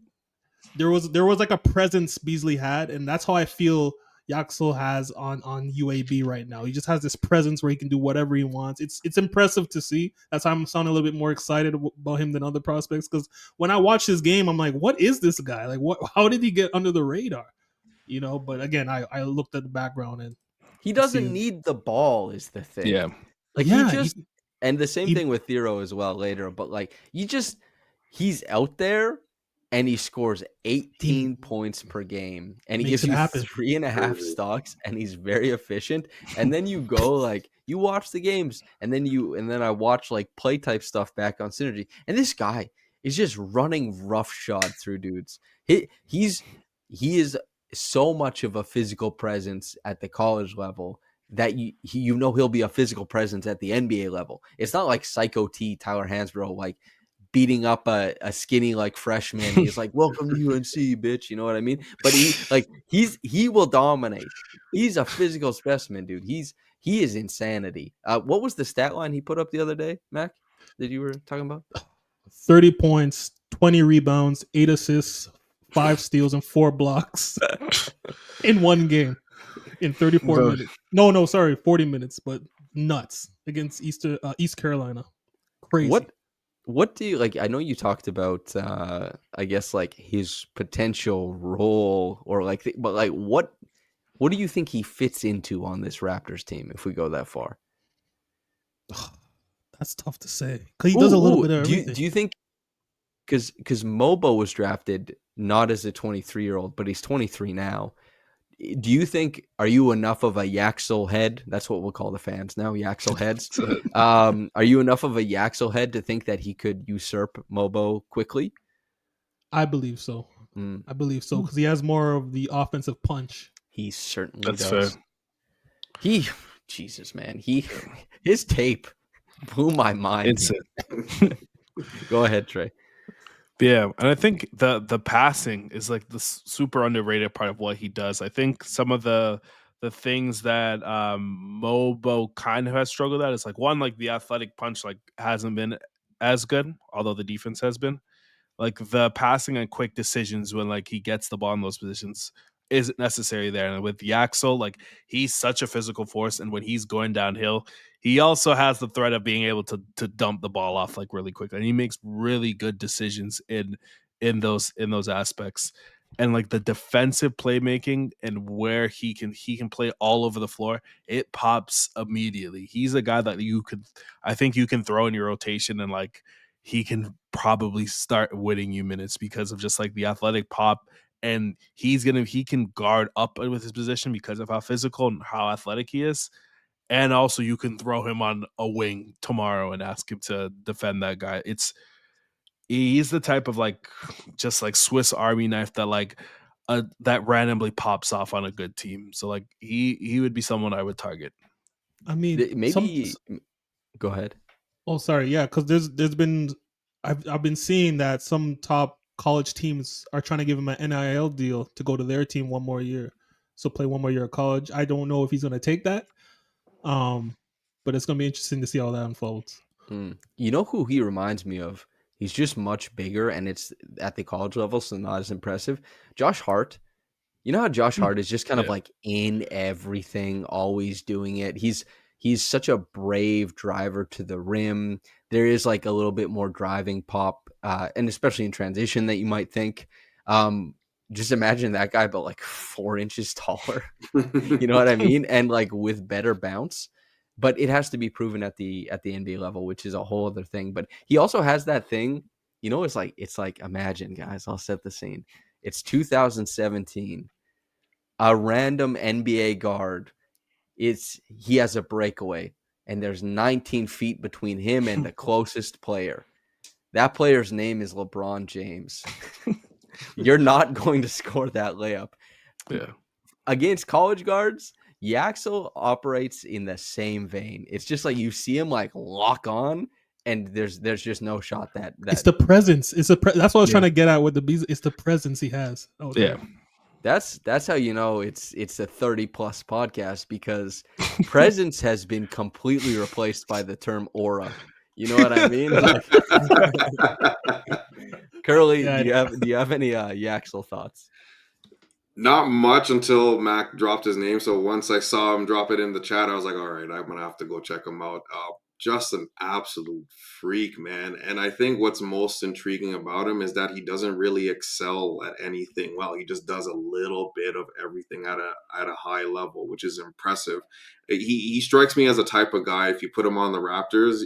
There was like a presence Beasley had, and that's how I feel Yaxel has on UAB right now. He just has this presence where he can do whatever he wants. It's impressive to see. That's why I'm sounding a little bit more excited about him than other prospects, because when I watch this game, I'm like, what is this guy? Like, what? How did he get under the radar? You know, but again, I looked at the background and he doesn't need the ball is the thing. Yeah. Like and the same thing with Thiero as well later, but like he's out there and he scores 18 points per game and he gives you 3.5 stocks and he's very efficient. And then you go like you watch the games and then I watch like play type stuff back on Synergy, and this guy is just running roughshod through dudes. He is so much of a physical presence at the college level that he'll be a physical presence at the NBA level. It's not like Psycho T, Tyler Hansbrough, like beating up a skinny like freshman. He's like, welcome to UNC, bitch. You know what I mean? But he will dominate. He's a physical specimen, dude. He is insanity. What was the stat line he put up the other day, Mac, that you were talking about? 30 points, 20 rebounds, 8 assists, 5 steals, and 4 blocks in one game. In 34 minutes. No, sorry, 40 minutes, but nuts against East Carolina. Crazy. What do you like? I know you talked about, I guess, like his potential role or like, but like, what do you think he fits into on this Raptors team if we go that far? That's tough to say because he does a little bit of everything. Do you think because Mobo was drafted not as a 23-year-old, but he's 23 now? Do you think, are you enough of a Yaxel head? That's what we'll call the fans now, Yaxel heads. Are you enough of a Yaxel head to think that he could usurp Mobo quickly? I believe so. I believe so because he has more of the offensive punch. He certainly does. Fair. Jesus, man. His tape blew my mind. Go ahead, Trey. Yeah, and I think the passing is like the super underrated part of what he does. I think some of the things that Mobo kind of has struggled at is like one, like the athletic punch like hasn't been as good, although the defense has been. Like the passing and quick decisions when like he gets the ball in those positions, isn't necessary there. And with Yaxel, like he's such a physical force, and when he's going downhill, he also has the threat of being able to dump the ball off like really quickly, and he makes really good decisions in those aspects. And like the defensive playmaking and where he can play all over the floor, it pops immediately. He's a guy that I think you can throw in your rotation, and like he can probably start winning you minutes because of just like the athletic pop, and he can guard up with his position because of how physical and how athletic he is. And also you can throw him on a wing tomorrow and ask him to defend that guy. He's the type of like just like Swiss Army knife that like that randomly pops off on a good team. So like he would be someone I would target. I mean, Maybe go ahead. Oh, sorry. Yeah, because there's been I've been seeing that some top college teams are trying to give him an NIL deal to go to their team one more year, so play one more year of college. I don't know if he's going to take that, but it's going to be interesting to see how that unfolds. You know who he reminds me of? He's just much bigger, and it's at the college level, so not as impressive. Josh Hart. You know how Josh Hart is just kind of like in everything, always doing it. He's such a brave driver to the rim. There is like a little bit more driving pop, and especially in transition that you might think. Just imagine that guy, but like 4 inches taller. You know what I mean? And like with better bounce. But it has to be proven at the NBA level, which is a whole other thing. But he also has that thing, you know, it's like imagine, guys, I'll set the scene. It's 2017. A random NBA guard. He has a breakaway, and there's 19 feet between him and the closest player. That player's name is LeBron James. You're not going to score that layup. Yeah. Against college guards, Yaxel operates in the same vein. It's just like you see him like lock on, and there's just no shot that it's the presence. That's what I was trying to get at with the bees. It's the presence he has. Yeah. That's how you know it's a 30+ podcast, because presence has been completely replaced by the term aura. You know what I mean? Like, Curly, do you have any Yaxel thoughts? Not much until Mac dropped his name. So once I saw him drop it in the chat, I was like, all right, I'm going to have to go check him out. Just an absolute freak, man. And I think what's most intriguing about him is that he doesn't really excel at anything well. He just does a little bit of everything at a high level, which is impressive. He strikes me as a type of guy, if you put him on the Raptors,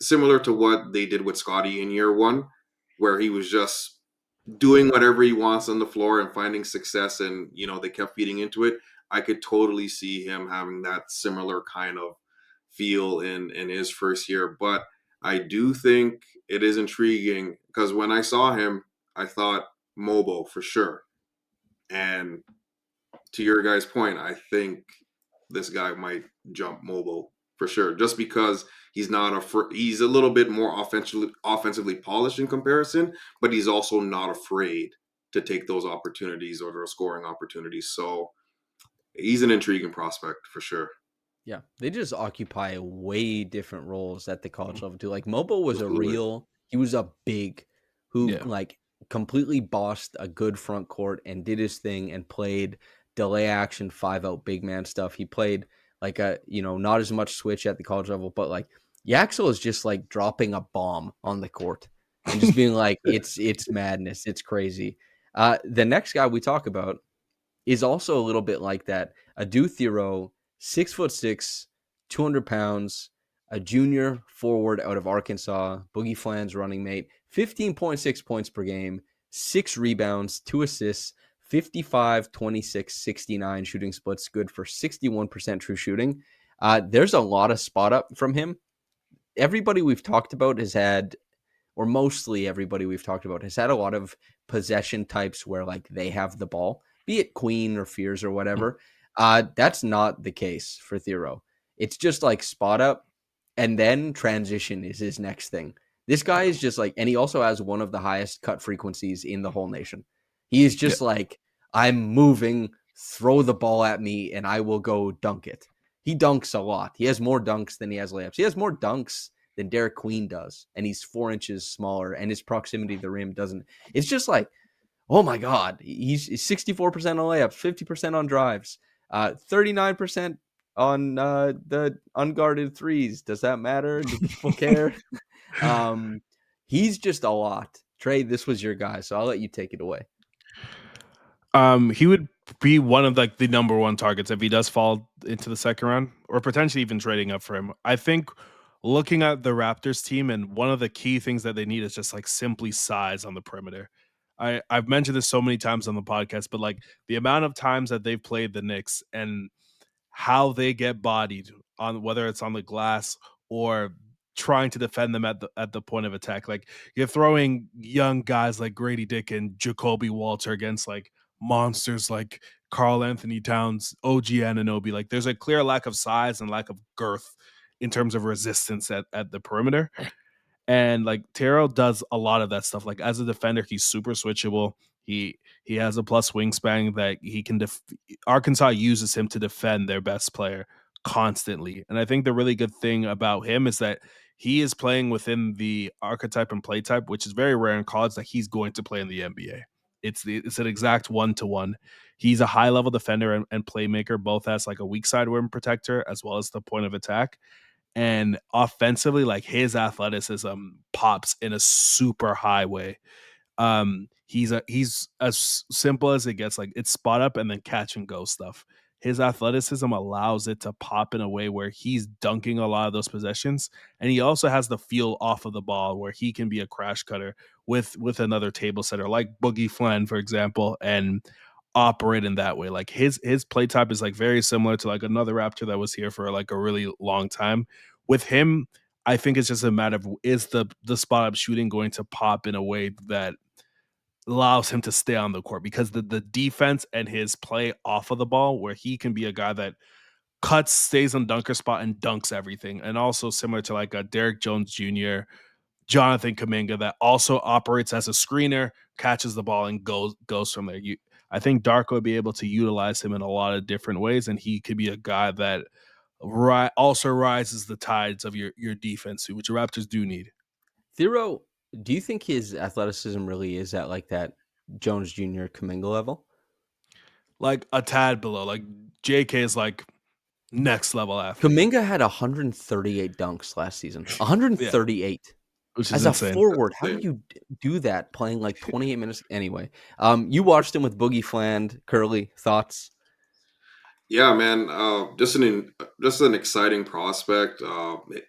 similar to what they did with Scottie in year one, where he was just doing whatever he wants on the floor and finding success, and you know they kept feeding into it. I could totally see him having that similar kind of feel in his first year. But I do think it is intriguing because when I saw him, I thought Mobo for sure. And to your guys' point, I think this guy might jump Mobo for sure, just because he's not he's a little bit more offensively polished in comparison, but he's also not afraid to take those opportunities or those scoring opportunities. So he's an intriguing prospect for sure. Yeah, they just occupy way different roles at the college level too. Like Mobo was he was a big who like completely bossed a good front court and did his thing and played delay action 5-out big man stuff. He played like not as much switch at the college level, but like Yaxel is just like dropping a bomb on the court and just being like, it's madness. It's crazy. The next guy we talk about is also a little bit like that. Adou Thiero, 6'6", 200 pounds, a junior forward out of Arkansas, Boogie Fland's running mate, 15.6 points per game, 6 rebounds, 2 assists, 55, 26, 69 shooting splits, good for 61% true shooting. There's a lot of spot up from him. Everybody we've talked about has had, or mostly everybody we've talked about has had a lot of possession types where like they have the ball, be it Queen or Fears or whatever. That's not the case for Thiero. It's just like spot up, and then transition is his next thing. This guy is just like, and he also has one of the highest cut frequencies in the whole nation. He is just like, I'm moving, throw the ball at me, and I will go dunk it. He dunks a lot. He has more dunks than he has layups. He has more dunks than Derik Queen does, and he's 4 inches smaller, and his proximity to the rim doesn't. It's just like, Oh my God, he's 64% on layups, 50% on drives, 39% on the unguarded threes. Does that matter? Do people care? He's just a lot. Trey, this was your guy, so I'll let you take it away. He would be one of like the number one targets if he does fall into the second round, or potentially even trading up for him. I think looking at the Raptors team, and one of the key things that they need is just like simply size on the perimeter. I've mentioned this so many times on the podcast, but like the amount of times that they've played the Knicks and how they get bodied on, whether it's on the glass or trying to defend them at the point of attack. Like you're throwing young guys like Grady Dick and Jacoby Walter against like monsters like Karl Anthony Towns, OG Anunoby. Like there's a clear lack of size and lack of girth in terms of resistance at the perimeter. And like Thiero does a lot of that stuff. Like as a defender, he's super switchable. He has a plus wingspan that he can Arkansas uses him to defend their best player constantly. And I think the really good thing about him is that he is playing within the archetype and play type, which is very rare in college, that he's going to play in the NBA. It's an exact 1-to-1. He's a high level defender and playmaker, both as like a weak side rim protector as well as the point of attack. And offensively, like his athleticism pops in a super high way. He's as simple as it gets. Like it's spot up and then catch and go stuff. His athleticism allows it to pop in a way where he's dunking a lot of those possessions, and he also has the feel off of the ball where he can be a crash cutter with another table setter like Boogie Fland, for example, and operate in that way. Like his play type is like very similar to like another Raptor that was here for like a really long time. With him, I think it's just a matter of, is the spot up shooting going to pop in a way that allows him to stay on the court, because the defense and his play off of the ball, where he can be a guy that cuts, stays on dunker spot and dunks everything. And also similar to like a Derek Jones Jr., Jonathan Kuminga, that also operates as a screener, catches the ball and goes from there. I think Darko would be able to utilize him in a lot of different ways, and he could be a guy that also rises the tides of your defense, which the Raptors do need. Thiero, do you think his athleticism really is at like that Jones Jr. Kuminga level? Like a tad below. Like JK is like next level athlete. Kuminga had 138 dunks last season. 138. Yeah. Which is as insane. A forward, how do you do that playing like 28 minutes? Anyway, you watched him with Boogie Fland. Curly, thoughts? Yeah, man, just an exciting prospect.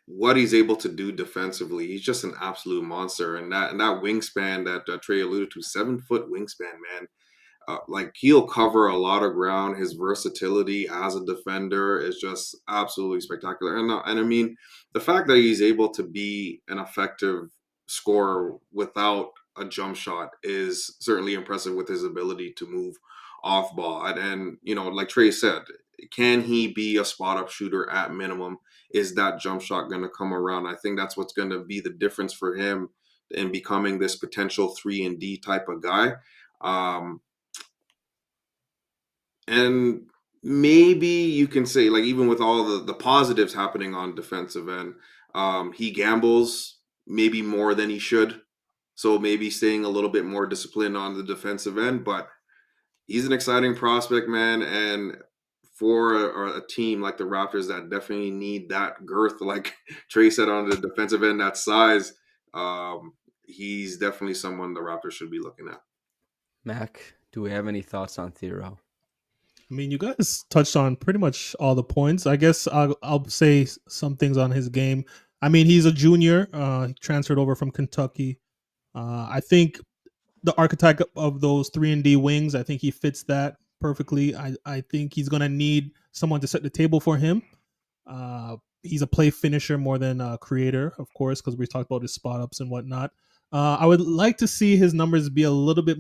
What he's able to do defensively, he's just an absolute monster. And that wingspan that Trey alluded to, 7-foot wingspan, man. Like he'll cover a lot of ground. His versatility as a defender is just absolutely spectacular. And I mean, the fact that he's able to be an effective scorer without a jump shot is certainly impressive, with his ability to move off ball. And you know, like Trey said, can he be a spot up shooter at minimum? Is that jump shot going to come around? I think that's what's going to be the difference for him in becoming this potential 3-and-D type of guy. And maybe you can say, like, even with all the positives happening on defensive end, he gambles maybe more than he should. So maybe staying a little bit more disciplined on the defensive end. But he's an exciting prospect, man. And for a team like the Raptors that definitely need that girth, like Trey said, on the defensive end, that size, he's definitely someone the Raptors should be looking at. Mac, do we have any thoughts on Thiero? I mean, you guys touched on pretty much all the points. I guess I'll say some things on his game. I mean, he's a junior. He transferred over from Kentucky. I think the archetype of those 3-and-D wings, I think he fits that perfectly. I think he's going to need someone to set the table for him. He's a play finisher more than a creator, of course, because we talked about his spot ups and whatnot. I would like to see his numbers be a little bit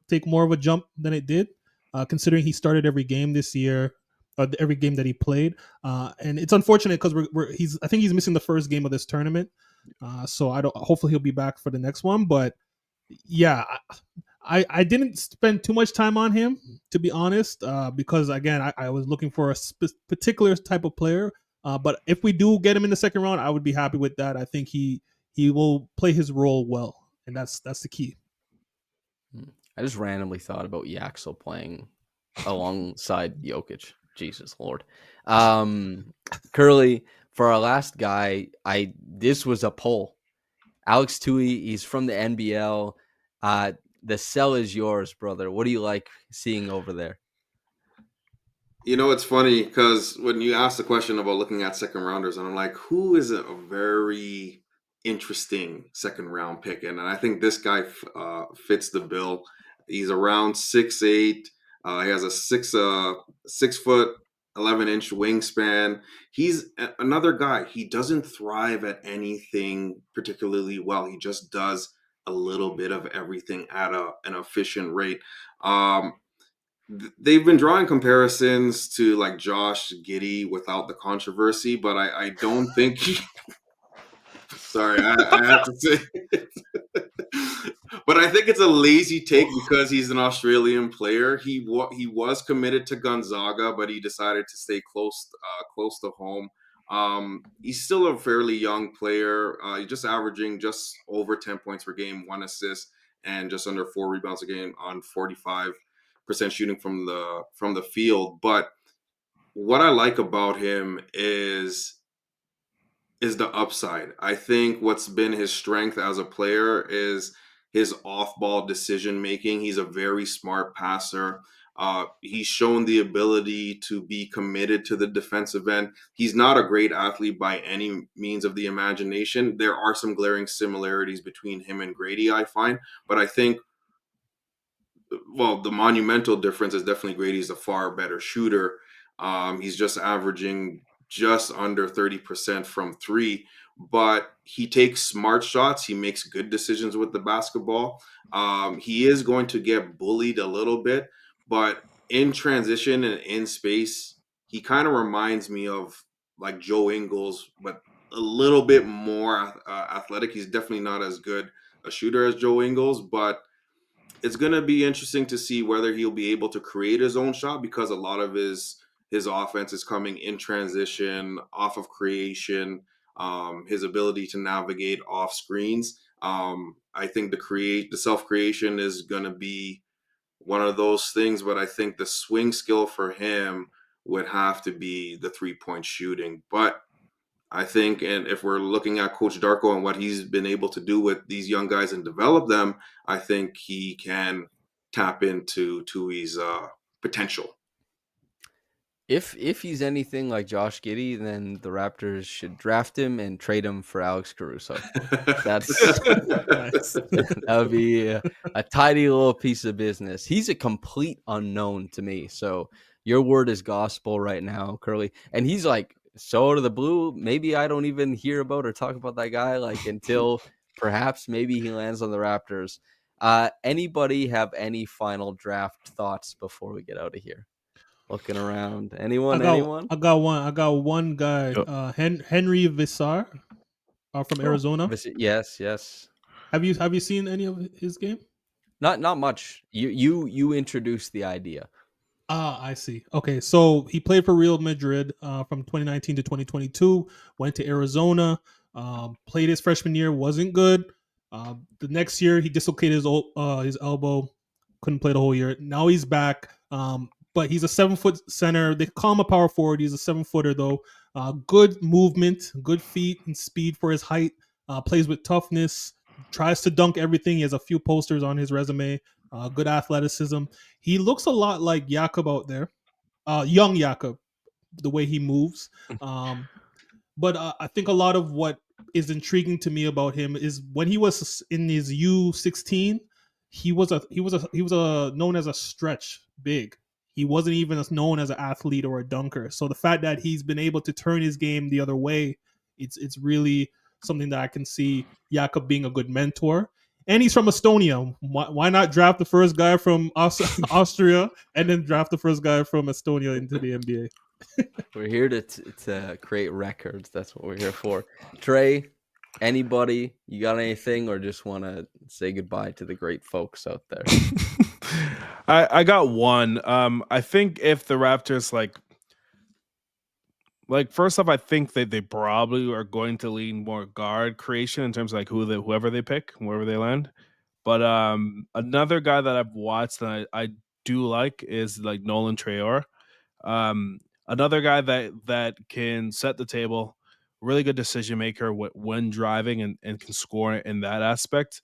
take more of a jump than it did, considering he started every game this year, every game that he played. And it's unfortunate because I think he's missing the first game of this tournament. So hopefully he'll be back for the next one. But yeah, I didn't spend too much time on him, to be honest, because again, I was looking for a particular type of player. But if we do get him in the second round, I would be happy with that. I think he will play his role well, and that's the key. I just randomly thought about Yaxel playing alongside Jokic. Jesus Lord. Curly, for our last guy, this was a poll. Alex Toohey, he's from the NBL. The cell is yours, brother. What do you like seeing over there? You know, it's funny because when you ask the question about looking at second rounders, and I'm like, who is a very interesting second round pick? And I think this guy fits the bill. He's around 6'8". He has a 6'11" wingspan. He's another guy. He doesn't thrive at anything particularly well. He just does a little bit of everything at an efficient rate. They've been drawing comparisons to like Josh Giddey without the controversy, but I don't think. Sorry, I have to say, but I think it's a lazy take because he's an Australian player. He was committed to Gonzaga, but he decided to stay close to home. He's still a fairly young player. He's just averaging just over 10 points per game, 1 assist, and just under 4 rebounds a game on 45% shooting from the field. But what I like about him is the upside. I think what's been his strength as a player is his off-ball decision making. He's a very smart passer. He's shown the ability to be committed to the defensive end. He's not a great athlete by any means of the imagination. There are some glaring similarities between him and Grady, I find, but I think, well, the monumental difference is definitely Grady's a far better shooter. He's just averaging just under 30% from three, but he takes smart shots. He makes good decisions with the basketball. He is going to get bullied a little bit, but in transition and in space, he kind of reminds me of like Joe Ingles, but a little bit more athletic. He's definitely not as good a shooter as Joe Ingles, but it's going to be interesting to see whether he'll be able to create his own shot, because a lot of his offense is coming in transition, off of creation, his ability to navigate off screens. I think the self creation is going to be one of those things, but I think the swing skill for him would have to be the 3-point shooting. But I think, and if we're looking at Coach Darko and what he's been able to do with these young guys and develop them, I think he can tap into Toohey's potential. If he's anything like Josh Giddey, then the Raptors should draft him and trade him for Alex Caruso. That would be a tidy little piece of business. He's a complete unknown to me. So your word is gospel right now, Curly. And he's like so out of the blue. Maybe I don't even hear about or talk about that guy like until perhaps maybe he lands on the Raptors. Anybody have any final draft thoughts before we get out of here? Looking around. Anyone? I got one guy. Henri Veesar from Arizona. Yes. Have you seen any of his game? Not much. You introduced the idea. I see. Okay, so he played for Real Madrid from 2019 to 2022. Went to Arizona. Played his freshman year, wasn't good. The next year he dislocated his elbow, couldn't play the whole year. Now he's back. But he's a 7-foot center. They call him a power forward. He's a 7-footer though. Good movement, good feet and speed for his height. Plays with toughness. Tries to dunk everything. He has a few posters on his resume. Good athleticism. He looks a lot like Jakob out there, young Jakob, the way he moves. But I think a lot of what is intriguing to me about him is when he was in his U16, he was known as a stretch big. He wasn't even known as an athlete or a dunker. So the fact that he's been able to turn his game the other way, it's really something that I can see Jakob being a good mentor. And he's from Estonia. Why not draft the first guy from Austria and then draft the first guy from Estonia into the NBA? We're here to create records. That's what we're here for. Trey, anybody, you got anything, or just want to say goodbye to the great folks out there? I got one. I think if the Raptors like first off, I think that they probably are going to lean more guard creation in terms of like whoever they pick, wherever they land. But another guy that I've watched that I do like is like Nolan Traore. Another guy that can set the table, really good decision maker when driving and can score in that aspect.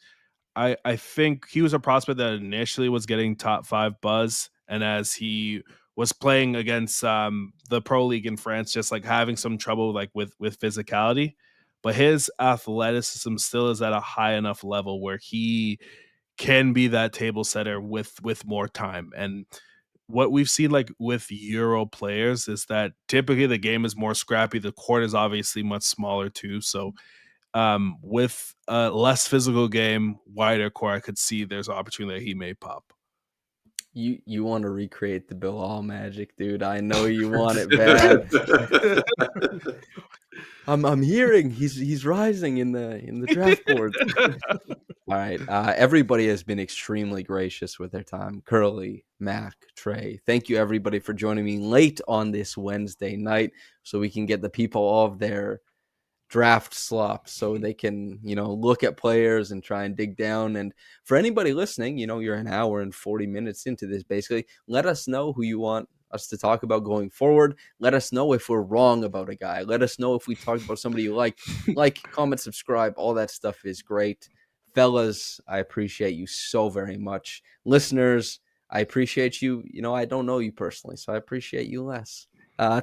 I think he was a prospect that initially was getting top 5 buzz, and as he was playing against the pro league in France, just like having some trouble like with physicality, but his athleticism still is at a high enough level where he can be that table setter with more time. And what we've seen like with Euro players is that typically the game is more scrappy. The court is obviously much smaller too, so with a less physical game, wider core, I could see there's opportunity that he may pop. You want to recreate the Bill Hall magic, dude. I know you want it bad. I'm hearing he's rising in the draft board. All right. Everybody has been extremely gracious with their time. Curly, Mac, Trey. Thank you everybody for joining me late on this Wednesday night so we can get the people off their draft slop so they can, look at players and try and dig down. And for anybody listening, you're an hour and 40 minutes into this, basically. Let us know who you want us to talk about going forward. Let us know if we're wrong about a guy. Let us know if we talked about somebody you like. Like, comment, subscribe. All that stuff is great. Fellas, I appreciate you so very much. Listeners, I appreciate you. I don't know you personally, so I appreciate you less.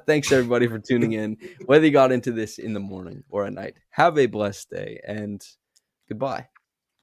Thanks everybody for tuning in, whether you got into this in the morning or at night. Have a blessed day and goodbye.